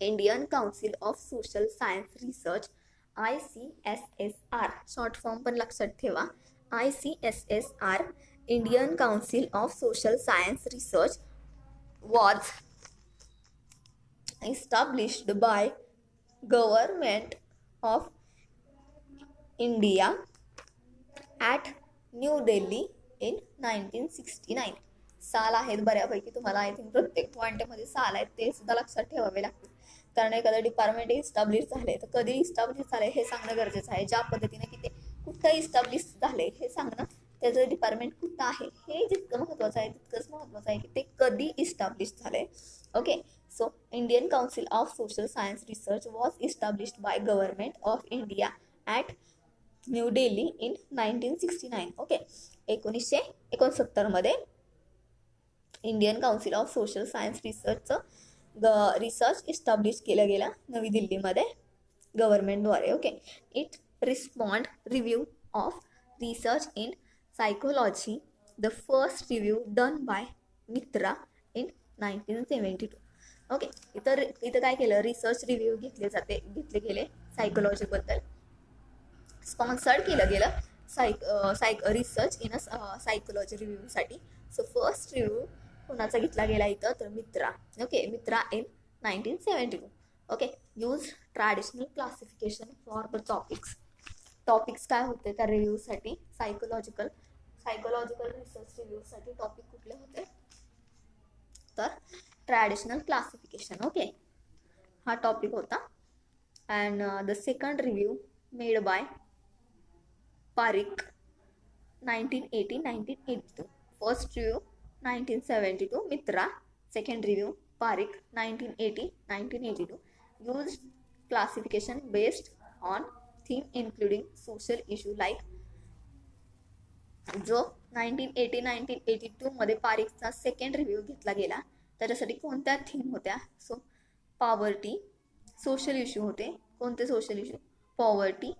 Indian council of social science research ICSSR, short form पण लक्षात ठेवा, ICSSR, Indian council of social science research was established by Government of India at New Delhi in 1969. साल आहेत बऱ्यापैकी, तुम्हाला आय थिंक प्रत्येक पॉईंटमध्ये साल आहेत ते सुद्धा लक्षात ठेवावे लागतील, कारण एखादं डिपार्टमेंट इस्टॅब्लिश झाले तर कधी इस्टॅब्लिश झाले हे सांगणं गरजेचं आहे. ज्या पद्धतीने की ते कुठं इस्टॅब्लिश झाले हे सांगणं, त्याचं डिपार्टमेंट कुठं आहे हे जितकं महत्त्वाचं आहे तितकंच महत्त्वाचं आहे की ते कधी इस्टॅब्लिश झाले. Okay, so Indian council of social science research was established by government of India at new Delhi in 1969. Okay, 1969 Indian council of social science research establish केलं गेलं नवी दिल्लीमध्ये गव्हर्नमेंटद्वारे. Okay, it respond review of research in psychology, the first review done by Mitra in 1972. Okay, इथं काय केलं, रिसर्च रिव्ह्यू घेतले गेले सायकोलॉजीबद्दल, स्पॉन्सर्ड केलं गेलं रिसर्च इन सायकोलॉजी रिव्ह्यूसाठी. सो फर्स्ट रिव्ह्यू कोणाचा घेतला गेला इथं तर Mitra. Okay, Mitra in 1972. Okay, use traditional classification for the topics काय होते त्या रिव्ह्यूसाठी, सायकोलॉजिकल रिसर्च रिव्ह्यूसाठी टॉपिक कुठले होते तर ट्रॅडिशनल क्लासिफिकेशन. ओके, हा टॉपिक होता. And the second review made by Pareek 1982. First review 1972 मित्रा, सेकंड रिव्ह्यू पारिक 1982. Use classification based on theme including social issue like, जो 1982 मध्ये पारिकचा सेकंड रिव्ह्यू घेतला गेला त्याच्यासाठी कोणत्या थीम होत्या, सो पॉवर्टी, सोशल इश्यू होते. कोणते social issue, poverty,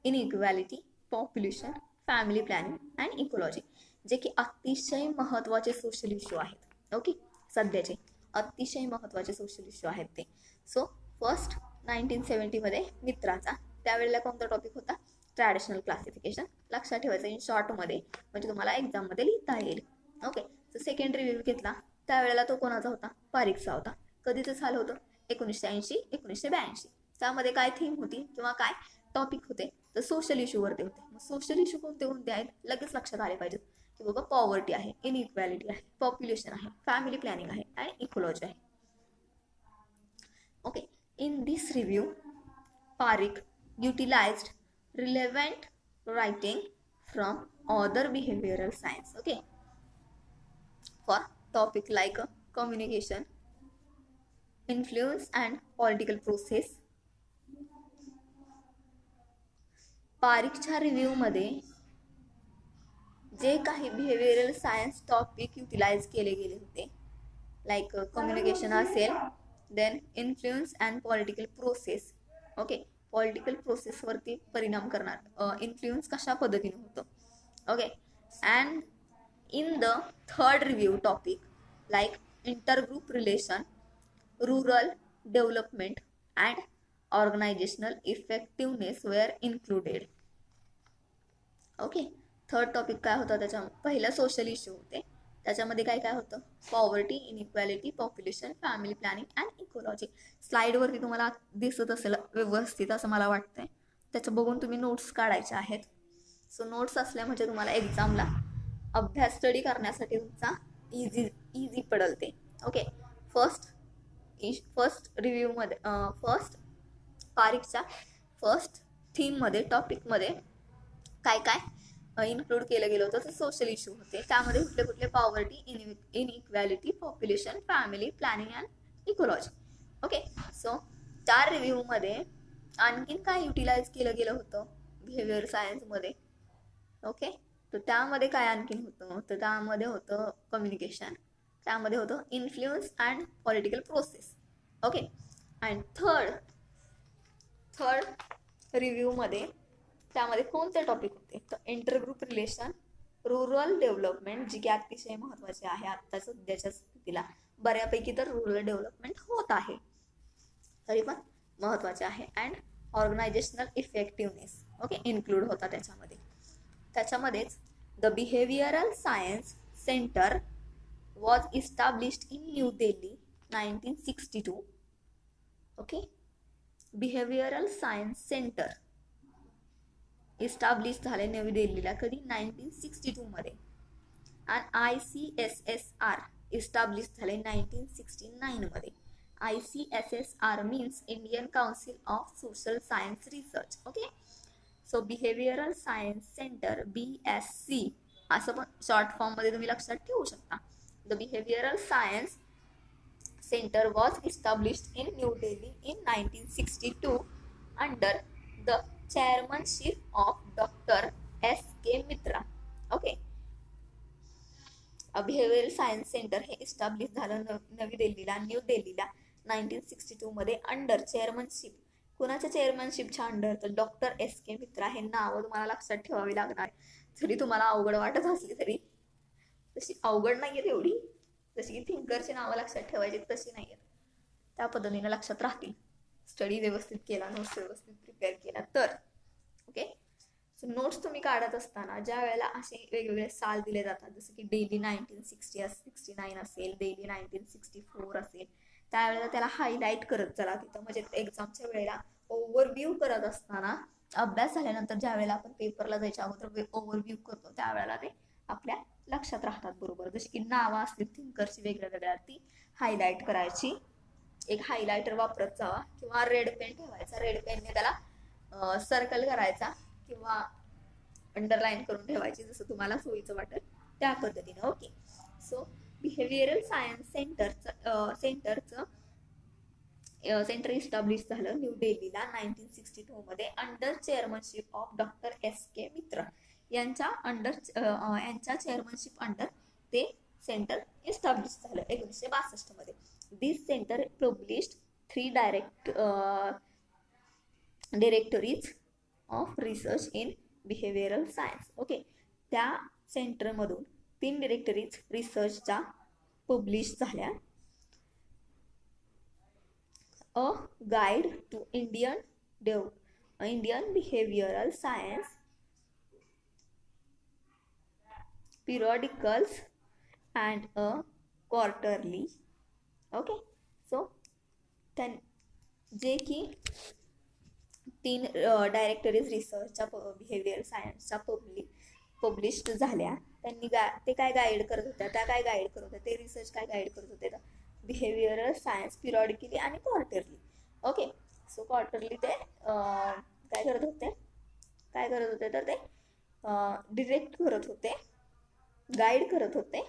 inequality, population, family planning and ecology, जे की अतिशय महत्त्वाचे सोशल इश्यू आहेत. ओके, सध्याचे अतिशय महत्त्वाचे सोशल इश्यू आहेत ते. सो फर्स्ट 1970 मित्राचा, त्यावेळेला कोणता टॉपिक होता, ट्रॅडिशनल क्लासिफिकेशन. लक्षात ठेवायचं इन शॉर्टमध्ये, म्हणजे तुम्हाला एक्झाममध्ये लिहिता येईल. ओके, सो सेकंड रिव्ह्यू घेतला त्यावेळेला तो कोणाचा होता, पारिकचा होता. कधीचं झालं होतं, 1980-1982. त्यामध्ये काय थीम होती किंवा काय टॉपिक होते तर सोशल इश्यूवरती होते. मग सोशल इश्यू कोणते आहेत लगेच लक्षात आले पाहिजेत की बाबा पॉवर्टी आहे, इनइक्वॅलिटी आहे, पॉप्युलेशन आहे, फॅमिली प्लॅनिंग आहे आणि इकोलॉजी आहे. ओके, इन दिस रिव्ह्यू पारिक utilized relevant writing from other behavioral science. Okay, for topic like communication, influence and political process. पारिकच्या रिव्ह्यू मध्ये जे काही बिहेवियरल सायन्स टॉपिक युटिलाइज केले गेले होते, लाईक कम्युनिकेशन असेल, then influence and political process. Okay, political प्रोसेसवरती परिणाम करणार, इन्फ्लुएन्स कशा पद्धतीने होतं. Okay, and in the third review topic like intergroup relation, rural development and organisational effectiveness were included. Okay, third topic काय होतं, त्याच्या पहिला सोशल इश्यू होते, त्याच्यामध्ये काय काय होतं, poverty, inequality, population, family planning and ecology. स्लाईडवरती तुम्हाला दिसत असेल व्यवस्थित असं मला वाटतंय, त्याचं बघून तुम्ही नोट्स काढायच्या आहेत. सो नोट्स असल्या म्हणजे तुम्हाला एक्झामला अभ्यास स्टडी करण्यासाठी तुमचा इझी पडेल ते. ओके, फर्स्ट रिव्ह्यूमध्ये पारिकच्या फर्स्ट थीममध्ये टॉपिकमध्ये काय काय इन्क्लूड केलं गेलं होतं तर सोशल इश्यू होते. त्यामध्ये कुठले कुठले, poverty, inequality, population, family planning and ecology. Okay, so त्या रिव्ह्यू मध्ये आणखीन काय युटिलाइज केलं गेलं होतं बिहेवियर सायन्स मध्ये. ओके, तर त्यामध्ये काय आणखीन होतं, तर त्यामध्ये होतं कम्युनिकेशन, त्यामध्ये होतं influence and political process. Okay, and third review मध्ये त्यामध्ये कोणते टॉपिक होते, तर इंटरग्रुप रिलेशन, रुरल डेव्हलपमेंट, जी की अतिशय महत्वाचे आहे आता सध्याच्या स्थितीला. बऱ्यापैकी तर रुरल डेव्हलपमेंट होत आहे, तरी पण महत्वाचे आहे. And organisational effectiveness, okay, include होता त्याच्यामध्ये. त्याच्यामध्येच the behavioural science centre was established in new Delhi 1962. Okay, behavioural science centre establish झाले नवी दिल्लीला कधी, 1962 मध्ये. आणि ICSSR इस्टॅब्लिश झाले 1969 मध्ये. ICSSR means Indian council of social science research. Okay, so behavioural science centre BSC असं पण शॉर्ट फॉर्म मध्ये तुम्ही लक्षात ठेवू शकता. The behavioural science centre was established in new Delhi in 1962 under the chairmanship of Dr. S.K. मित्रा. ओके, बिहेवियरल सायन्स सेंटर हे इस्टॅब्लिश झालं नवी दिल्लीला, न्यू दिल्लीला 1962 मध्ये अंडर चेअरमनशिप. कुणाच्या चेअरमनशिपच्या अंडर, तर डॉक्टर S.K. मित्रा. हे नाव तुम्हाला लक्षात ठेवावी लागणार. जरी तुम्हाला अवघड वाटत असली तरी तशी अवघड नाहीये तेवढी, जशी की थिंकरची नावं लक्षात ठेवायची तशी नाहीये, त्या पद्धतीने लक्षात राहतील स्टडी व्यवस्थित केला, नोट्स व्यवस्थित प्रिपेअर केला तर. ओके, सो नोट्स तुम्ही काढत असताना ज्या वेळेला असे वेगवेगळे साल दिले जातात, जसं की डेली 1969 असेल, डेली 1964 असेल, त्यावेळेला त्याला हायलाईट करत चला तिथं. म्हणजे एक्झामच्या वेळेला ओव्हरव्ह्यू करत असताना, अभ्यास झाल्यानंतर ज्या वेळेला आपण पेपरला जायच्या अगोदर ओव्हरव्ह्यू करतो त्यावेळेला ते आपल्या लक्षात राहतात बरोबर. जशी की नावं असतील थिंकरची वेगळ्या वेगळ्या, ती हायलाईट करायची. एक हायलायटर वापरत जावा किंवा रेड पेन ठेवायचा, रेड पेनने त्याला सर्कल करायचा किंवा अंडरलाईन करून ठेवायची, जसं तुम्हाला सोयीचं वाटेल त्या पद्धतीने. Okay, so behavioural science centre establish झालं न्यू दिल्लीला 1962 मध्ये under चेअरमनशिप of doctor S.K. Mitra यांच्या चेअरमनशिप अंडर ते सेंटर इस्टॅब्लिश झालं 1962 मध्ये. This centre published 3 directories of research in behavioural science. Okay, त्या सेंटरमधून 3 डायरेक्टरीज रिसर्चच्या पब्लिश झाल्या. A guide to Indian behavioural science periodicals and a quarterly. Okay, so जे की 3 डायरेक्टरीज रिसर्चच्या बिहेवियर सायन्सच्या पब्लिश्ड झाल्या. त्यांनी ते काय गाईड करत होत्या, त्या काय गाईड करत होत्या, ते रिसर्च काय गाईड करत होते, बिहेवियरल सायन्स पिरियडिकली आणि क्वार्टरली. ओके, सो क्वार्टरली ते काय करत होते तर ते डिरेक्ट करत होते, गाईड करत होते.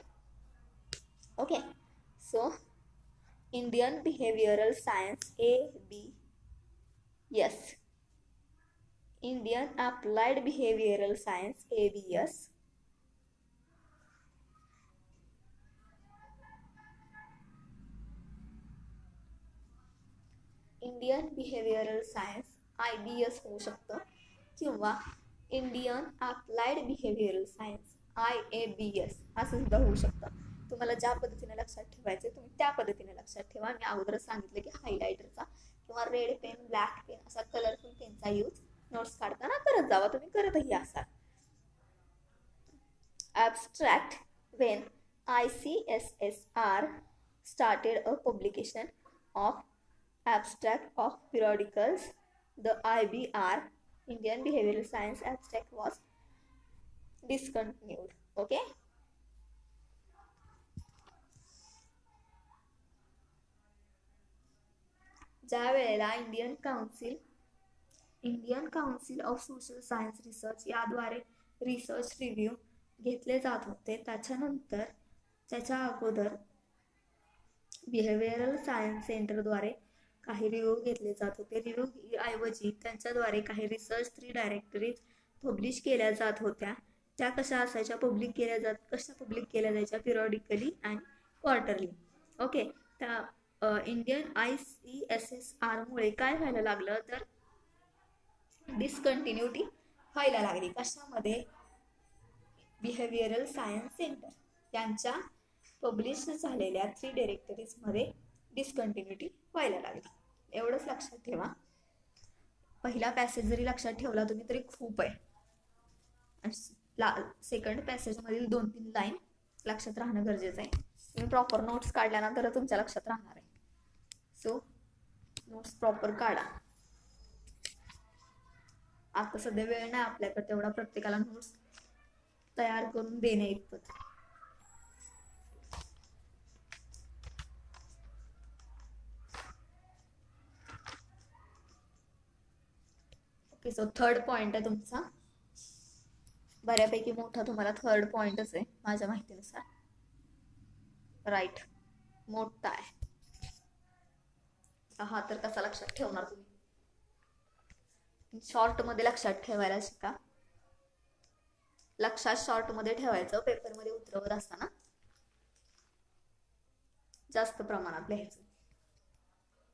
Okay, so Indian behavioural science ABS, Indian applied behavioural science ABS, Indian behavioural science IBS होऊ शकतं किंवा Indian applied behavioural science IABS असं सुद्धा होऊ शकतं. तुम्हाला ज्या पद्धतीने लक्षात ठेवायचे तुम्ही त्या पद्धतीने लक्षात ठेवा. मी अगोदरच सांगितलं की हायलायटरचा किंवा रेड पेन, ब्लॅक पेन असा कलरफुल पेनचा यूज नोट्स काढताना करत जावा, तुम्ही करतही असाल. Abstract, when ICSSR started a publication of abstract of periodicals, the IBR, Indian Behavioral Science abstract, was discontinued. Okay, ज्या वेळेला Indian council of social science research याद्वारे रिसर्च रिव्ह्यू घेतले जात होते, त्याच्यानंतर त्याच्या अगोदर बिहेवियरल सायन्स सेंटरद्वारे काही रिव्ह्यू घेतले जात होते. रिव्ह्यू ऐवजी त्यांच्याद्वारे काही रिसर्च 3 डायरेक्टरीज पब्लिश केल्या जात होत्या. त्या कशा असायच्या, कशा पब्लिक केल्या जायच्या, पिरियॉडिकली आणि क्वार्टरली. ओके. त्या इंडियन ICSSR मुळे काय व्हायला लागलं तर डिस्कंटिन्युटी व्हायला लागली. कशामध्ये? बिहेवियरल सायन्स सेंटर यांच्या पब्लिश झालेल्या 3 डायरेक्टरीज मध्ये डिस्कंटिन्युटी व्हायला लागली. एवढंच लक्षात ठेवा. पहिला पॅसेज जरी लक्षात ठेवला तुम्ही तरी खूप आहे. सेकंड पॅसेज मधील 2-3 लाईन लक्षात राहणं गरजेचं आहे. तुम्ही प्रॉपर नोट्स काढल्यानंतर तुमच्या लक्षात राहणार आहे. सो नोट्स प्रॉपर काढा. आता सध्या वेळ नाही आपल्याकडे तेवढा प्रत्येकाला नोट्स तयार करून देणे इतपत. ओके. सो थर्ड पॉइंट आहे तुमचा. बऱ्यापैकी मोठा तुम्हाला थर्ड पॉइंटच आहे माझ्या माहितीनुसार. राईट, मोठा आहे. हा तर कसा लक्षात ठेवणार तुम्ही? शॉर्ट मध्ये लक्षात ठेवायला शिका. लक्षात शॉर्ट मध्ये ठेवायचं. पेपर मध्ये उतरवत असताना जास्त प्रमाणात लिहायचं.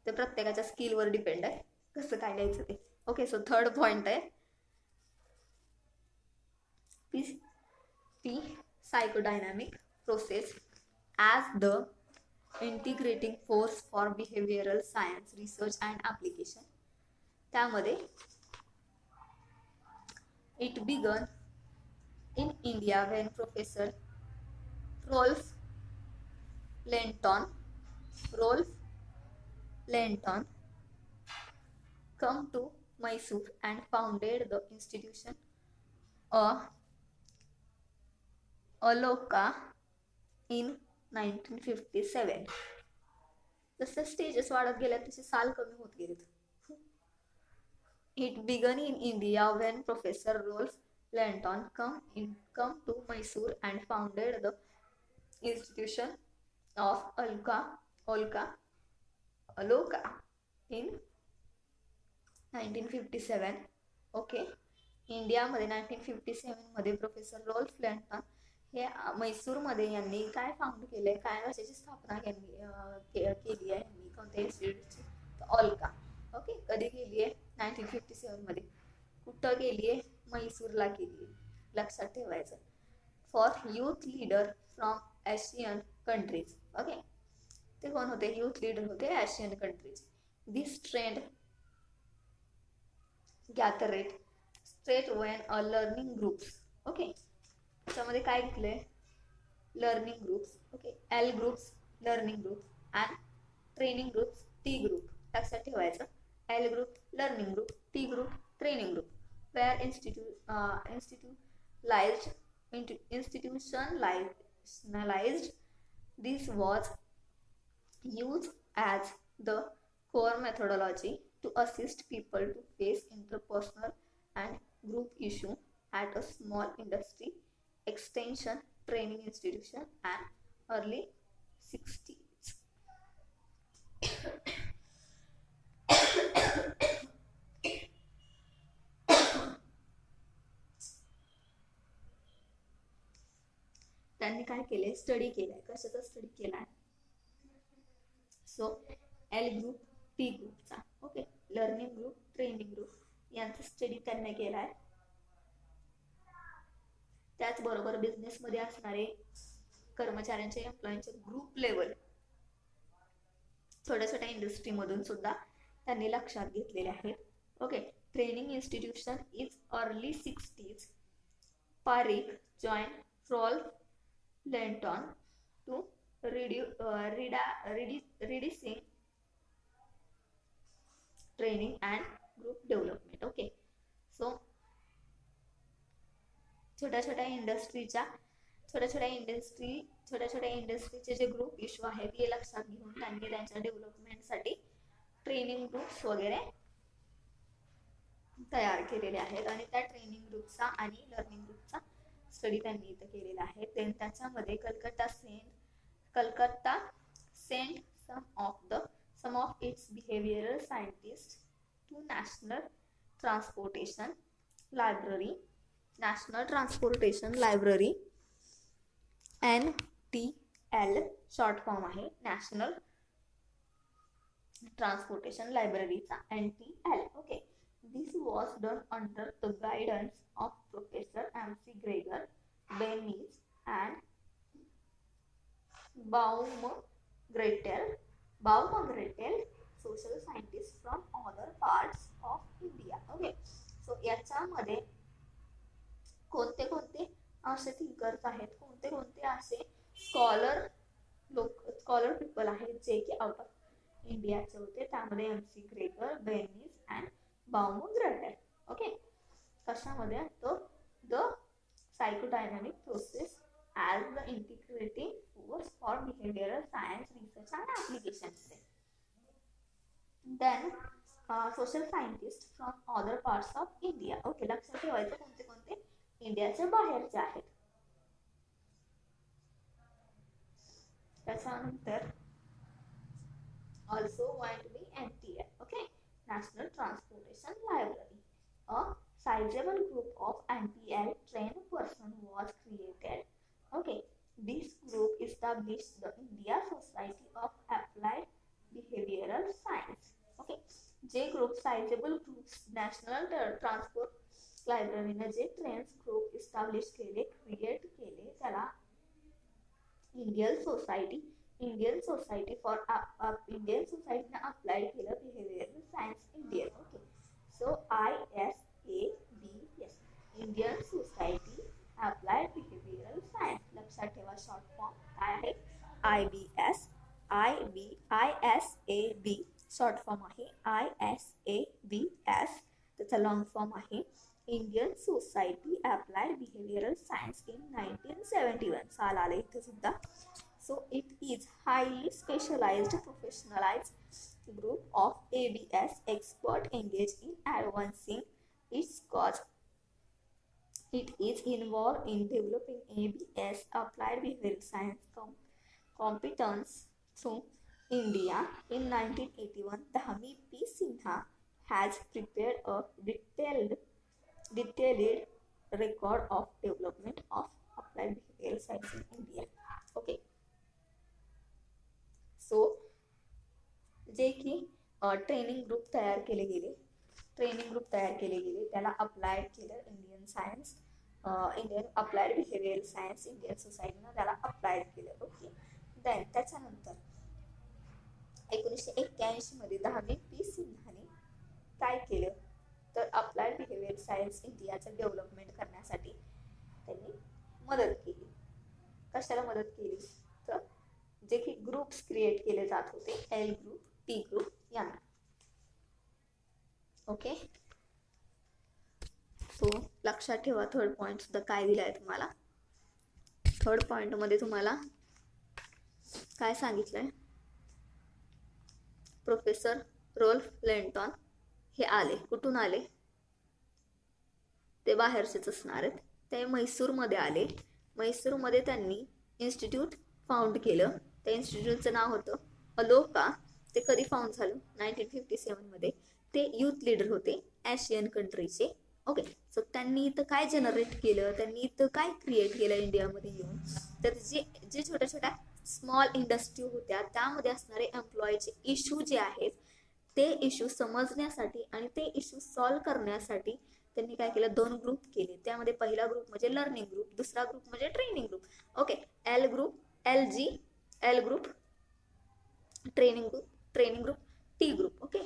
ते प्रत्येकाच्या स्किलवर डिपेंड आहे कसं काय लिहायचं ते. ओके. सो थर्ड पॉइंट आहे P psychodynamic process as the integrating force for behavioral science research and application. त्यामध्ये it began in India when Professor Rolf Lenton come to Mysore and founded the institution Aloka in 1957. जसं स्टेजेस वाढत गेल्या तसे साल कमी होत गेलेत. It began in India when Professor Rolf Lenton come to Mysore and founded the institution of Aloka in 1957. Okay. इंडियामध्ये 1957 मध्ये प्रोफेसर रोल्फ लेंटन हे म्हैसूरमध्ये यांनी काय फाउंड केलंय, काय कशाची स्थापना केली आहे यांनी, कोणत्या इन्स्टिट्यूटची? ऑल्का. ओके. कधी केली आहे? 1957 मध्ये. कुठं केली आहे? म्हैसूरला केली आहे. लक्षात ठेवायचं. For youth leader from Asian countries. Okay. ते कोण होते? यूथ लीडर होते Asian countries. This trend gathered straight when learning groups. Okay. त्याच्यामध्ये काय घेतलंय? Learning groups. Okay. L groups learning group and training groups T group. लक्षात ठेवायचं. L group learning group, T group training group. Were institutionalized. This was used as the core methodology to assist people to face interpersonal and group issue at a small industry extension training institution and early 60s. त्यांनी काय केलंय? स्टडी केलाय. कशाचा स्टडी केलाय? सो एल ग्रुप टी ग्रुपचा. Okay. Learning group training group यांचा स्टडी त्यांनी केलाय. त्याचबरोबर बिझनेस मध्ये असणारे कर्मचाऱ्यांचे एम्प्लॉयींचे ग्रुप लेवल छोट्या छोट्या इंडस्ट्री मधून सुद्धा त्यांनी लक्षात घेतलेले आहेत. Okay. Training institution is early 60s. Pareek join Rolf Lynton to reducing training and group development. Okay. So छोट्या छोट्या इंडस्ट्रीचे जे ग्रुप इश्यू आहेत हे लक्षात घेऊन त्यांनी त्यांच्या डेव्हलपमेंटसाठी ट्रेनिंग ग्रुप्स वगैरे तयार केलेले आहेत आणि त्या ट्रेनिंग ग्रुपचा आणि लर्निंग ग्रुपचा स्टडी त्यांनी इथं केलेला आहे. त्याच्यामध्ये कलकत्ता सेंट some some of its behavioral scientists to National Transportation Library, NTL short form आहे नॅशनल ट्रान्सपोर्टेशन लायब्ररीचा NTL. Okay, this was done under the guidance of Professor M.C. Gregor, Bennis and Baumgartel, social scientists from other parts of India. Okay, so याच्यामध्ये कोणते कोणते असे थिंकर्स आहेत, कोणते कोणते असे स्कॉलर पीपल आहेत जे की आउट ऑफ इंडियाचे होते. त्यामध्ये MC Gregor, Bennis and Baumgartel. Okay, कशामध्ये तो the psychodynamic process as the integrating force for behavioral science research and applications. Then social scientists from other parts of India. Okay, लक्षात ठेवायचं कोणते कोणते इंडियाच्या बाहेरचे आहेत. त्याच्यानंतर also going to be NTL. Okay, National Transportation Library. A sizable group of NTL trained person was created. Okay, this group established the India Society of Applied Behavioral Science. Okay, जे group sizable groups national transport लायब्ररीने जे ट्रेन्स ग्रुप इस्टॅब्लिश केले, क्रिएट केले, त्याला इंडियन सोसायटी फॉर इंडियन सोसायटीने अप्लाइड केलं behavioural science Indian. Okay, so ISAB, Indian society applied behavioural science. लक्षात ठेवा शॉर्ट फॉर्म काय आहे, ISAB शॉर्ट फॉर्म आहे ISABS. त्याचा लॉंग फॉर्म आहे Indian society applied behavioural science in 1971 साल आले इथे सुद्धा. So it is highly specialised professionalised group of ABS expert engaged in advancing its cause. It is involved in developing ABS applied behavioral science competence through India. In 1981, Dhami P. Sinha has prepared a detailed record of development of applied behavioral science in India. Okay, so जे की ट्रेनिंग ग्रुप तयार केले गेले, त्याला अप्लाइड केलं Indian applied behavioural science Indian सोसायटीनं त्याला अप्लाइड केलं. ओके, देन त्याच्यानंतर 1981 मध्ये धामी P. सिन्हाने काय केलं तर अप्लाइड बिहेवियर सायन्स इंडियाचं डेव्हलपमेंट करण्यासाठी त्यांनी मदत केली. कशाला मदत केली तर जे की ग्रुप्स क्रिएट केले जात होते, L ग्रुप, T ग्रुप यांना. ओके, सो लक्षात ठेवा थर्ड पॉइंट सुद्धा काय दिलाय तुम्हाला. थर्ड पॉइंट मध्ये तुम्हाला काय सांगितलंय, प्रोफेसर रोल्फ लेंटॉन हे आले. कुठून आले, ते बाहेरचेच असणार आहेत. ते म्हैसूरमध्ये आले. म्हैसूरमध्ये त्यांनी इन्स्टिट्यूट फाउंड केलं. त्या इन्स्टिट्यूटचं नाव होतं अलोका. ते कधी फाउंड झालं, 1957 मध्ये. ते युथ लीडर होते एशियन कंट्रीचे. ओके, सो त्यांनी इथं काय जनरेट केलं, त्यांनी इथं काय क्रिएट केलं इंडियामध्ये येऊन, तर जे छोट्या छोट्या स्मॉल इंडस्ट्री होत्या त्यामध्ये असणारे एम्प्लॉयचे इश्यू जे आहेत ते इश्यू समजण्यासाठी आणि ते इश्यू सॉल्व्ह करण्यासाठी त्यांनी काय केलं, 2 ग्रुप केले. त्यामध्ये पहिला ग्रुप म्हणजे लर्निंग ग्रुप, दुसरा ग्रुप म्हणजे training group. Okay, L group training group T group. Okay,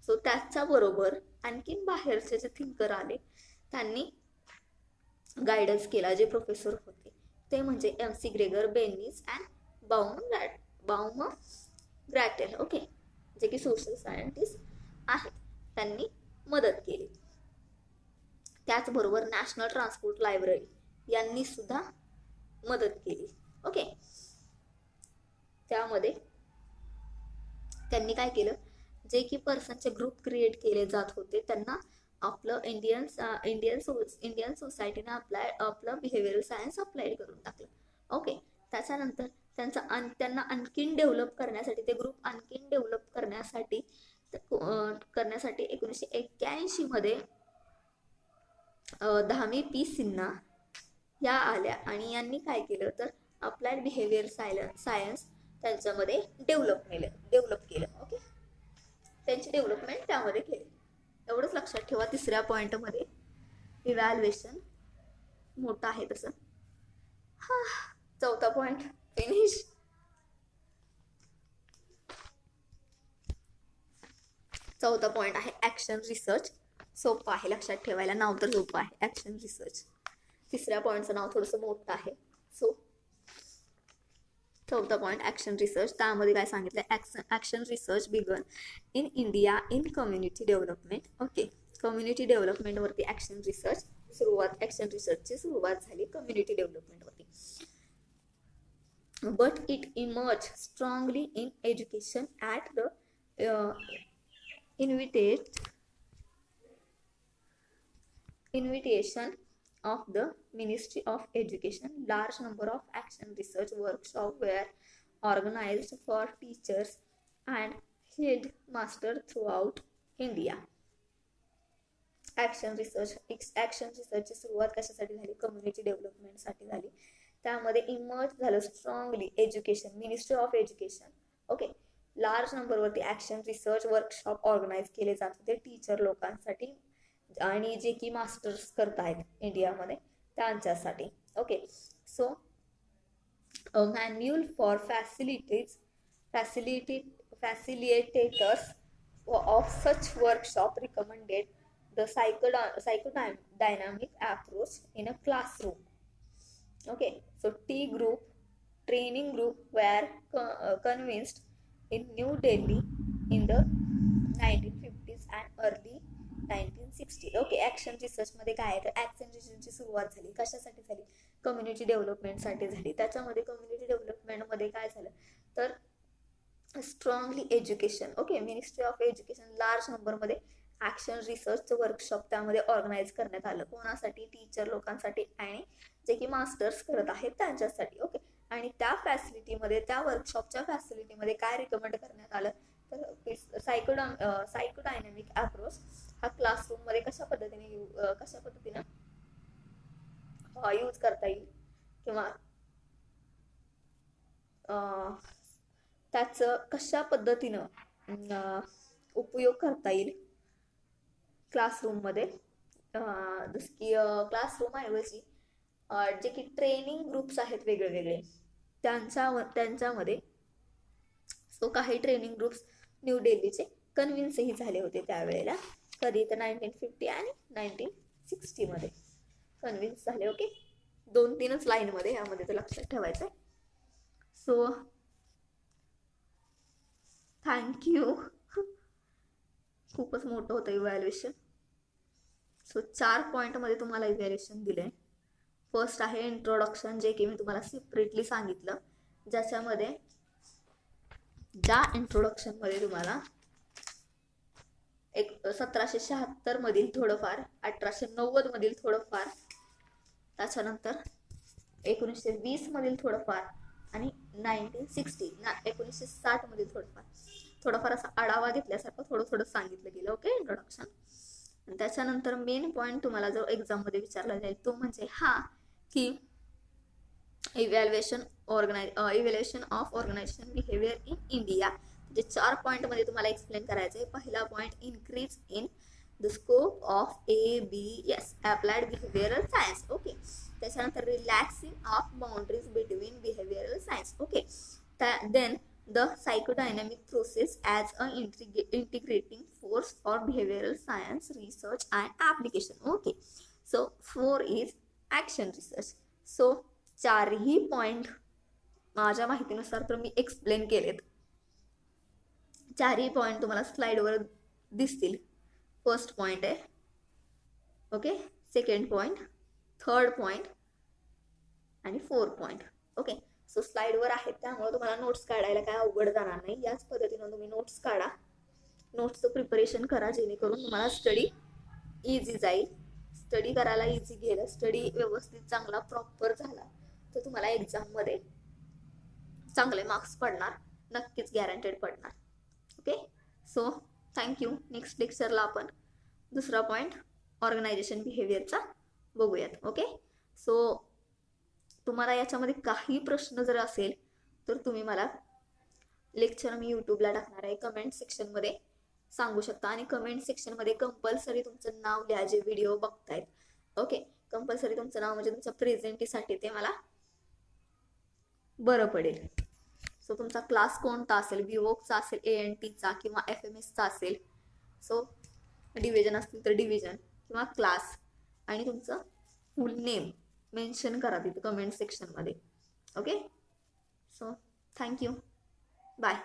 so त्याच्याबरोबर आणखीन बाहेरचे जे थिंकर आले त्यांनी गायडन्स केला. जे प्रोफेसर होते ते म्हणजे MC Gregor, Bennis and Baumgartel. Okay, जे की सोशल सायंटिस्ट आहेत, त्यांनी मदत केली. त्याचबरोबर नॅशनल ट्रान्सपोर्ट लायब्ररी यांनी सुद्धा मदत केली. ओके, त्यामध्ये त्यांनी काय केलं, जे की पर्सनचे ग्रुप क्रिएट केले जात होते त्यांना आपलं इंडियन सोसायटीने आपलं बिहेवियरल सायन्स अप्लाइड करून टाकलं. ओके, त्याच्यानंतर त्यांना आणखीन डेव्हलप करण्यासाठी, ते ग्रुप आणखीन डेव्हलप करण्यासाठी 1981 मध्ये धामी पी सिन्हा या आल्या आणि यांनी काय केलं तर अप्लाइड बिहेवियर सायन्स त्यांच्यामध्ये डेव्हलप केलं. ओके, त्यांची डेव्हलपमेंट त्यामध्ये केली. एवढंच लक्षात ठेवा. तिसऱ्या पॉइंटमध्ये इव्हॅल्युएशन मोठा आहे तसं. चौथा पॉइंट फिनिश. चौथा पॉइंट आहे ऍक्शन रिसर्च. सोपं आहे लक्षात ठेवायला, नाव तर सोपं आहे, ऍक्शन रिसर्च. तिसऱ्या पॉइंटचं नाव थोडंसं मोठं आहे. सो चौथा पॉइंट ऍक्शन रिसर्च. त्यामध्ये काय सांगितलं, action research began in India in community development. ओके, कम्युनिटी डेव्हलपमेंट वरती ऍक्शन रिसर्चची सुरुवात झाली कम्युनिटी डेव्हलपमेंट वरती. But it emerge strongly in education at the invitation of the Ministry of Education. Large number of action research workshops were organized for teachers and headmasters throughout India. Action रिसर्चची सुरुवात कशासाठी झाली, कम्युनिटी डेव्हलपमेंटसाठी झाली. त्यामध्ये इमर्ज झालं strongly education, ministry of education. Okay, large नंबरवरती ऍक्शन रिसर्च वर्कशॉप ऑर्गनाईज केले जात होते टीचर लोकांसाठी आणि जे की मास्टर्स करत आहेत इंडियामध्ये त्यांच्यासाठी. Okay, so manual for facilitators of such workshop recommended the psychodynamic approach in a classroom. Okay, so T group training group were convinced in New Delhi in the 1950s and early 1960s. Okay, action research मध्ये काय आहे तर ऍक्शन रिसर्चची सुरुवात झाली कशासाठी झाली, कम्युनिटी डेव्हलपमेंटसाठी झाली. त्याच्यामध्ये कम्युनिटी डेव्हलपमेंट मध्ये काय झालं तर strongly education. Okay, ministry of education large नंबरमध्ये ऍक्शन रिसर्चचं वर्कशॉप त्यामध्ये ऑर्गनाईज करण्यात आलं. कोणासाठी, टीचर लोकांसाठी आणि जे की मास्टर्स करत आहेत त्यांच्यासाठी. ओके, आणि त्या फॅसिलिटीमध्ये, त्या वर्कशॉपच्या फॅसिलिटीमध्ये काय रिकमेंड करण्यात आलं तर सायकोडायनॅमिक अप्रोच हा क्लासरूममध्ये कशा पद्धतीने यूज करता येईल किंवा त्याचं कशा पद्धतीनं उपयोग करता येईल क्लासरूममध्ये. जसं की क्लासरूम ऐवजी जे की ट्रेनिंग ग्रुप्स आहेत वेगळे त्यांच्यामध्ये. सो काही ट्रेनिंग ग्रुप्स न्यू दिल्लीचे कन्व्हिन्सही झाले होते त्यावेळेला. कधी तर 1950 आणि 1960 मध्ये कन्व्हिन्स झाले. ओके, 2-3च लाईनमध्ये यामध्ये तर लक्षात ठेवायचं आहे. So thank you. खूपच मोठं होतं इव्हॅल्युएशन. सो 4 पॉईंटमध्ये तुम्हाला इव्हॅल्युएशन दिले. फर्स्ट आहे इंट्रोडक्शन, जे की मी तुम्हाला सेपरेटली सांगितलं, ज्याच्यामध्ये ज्या इंट्रोडक्शन मध्ये तुम्हाला 1776 मधील थोडंफार, 1890 मधील थोडंफार, त्याच्यानंतर 1920 मधील थोडंफार आणि 1960 मधील थोडंफार असा आढावा घेतल्यासारखं थोडं सांगितलं गेलं. Okay, introduction. आणि त्याच्यानंतर मेन पॉईंट तुम्हाला जो एक्झाम मध्ये विचारला जाईल तो म्हणजे हा की evaluation of organisation behaviour in India. जे 4 पॉईंट मध्ये तुम्हाला एक्सप्लेन करायचं आहे. पहिला point, increase in the scope of ABS applied behavioural science. Okay, त्याच्यानंतर relaxing of boundaries between behavioural science. Okay, then the psychodynamic process as an integrating force for behavioral science research and application. Okay, so 4 is action research. So 4ही पॉइंट माझ्या माहितीनुसार तर मी एक्सप्लेन केलेत. 4ही पॉइंट तुम्हाला स्लाइडवर दिसतील. फर्स्ट पॉइंट आहे. Okay, second point, third point आणि 4 पॉइंट. ओके, सो स्लाइडवर आहेत त्यामुळे तुम्हाला नोट्स काढायला काय अवघड जाणार नाही. याच पद्धतीनं तुम्ही नोट्स काढा, नोट्सचं प्रिपरेशन करा, जेणेकरून तुम्हाला स्टडी इझी जाईल. स्टडी करायला इझी गेलं, स्टडी व्यवस्थित चांगला प्रॉपर झाला तर तुम्हाला एक्झाममध्ये चांगले मार्क्स पडणार, नक्कीच गॅरंटेड पडणार. Okay, so thank you. नेक्स्ट लेक्चरला आपण दुसरा पॉईंट ऑर्गनायझेशन बिहेवियरचा बघूयात. ओके, सो तुम्हाला याच्यामध्ये काही प्रश्न जर असेल तर तुम्ही मला लेक्चर मी यूट्यूबला टाकणार आहे, कमेंट सेक्शनमध्ये सांगू शकता. आणि कमेंट सेक्शनमध्ये कंपल्सरी तुमचं नाव लिहा जे व्हिडिओ बघतायत. ओके, कंपल्सरी तुमचं नाव म्हणजे तुमच्या प्रेझेंटीसाठी ते मला बरं पडेल. सो तुमचा क्लास कोणता असेल, विवोकचा असेल, ANTचा किंवा FMSचा असेल, सो डिव्हिजन असतील तर डिव्हिजन किंवा क्लास आणि तुमचं फुल नेम मेन्शन करा तिथे कमेंट सेक्शनमध्ये. Okay, so thank you, bye.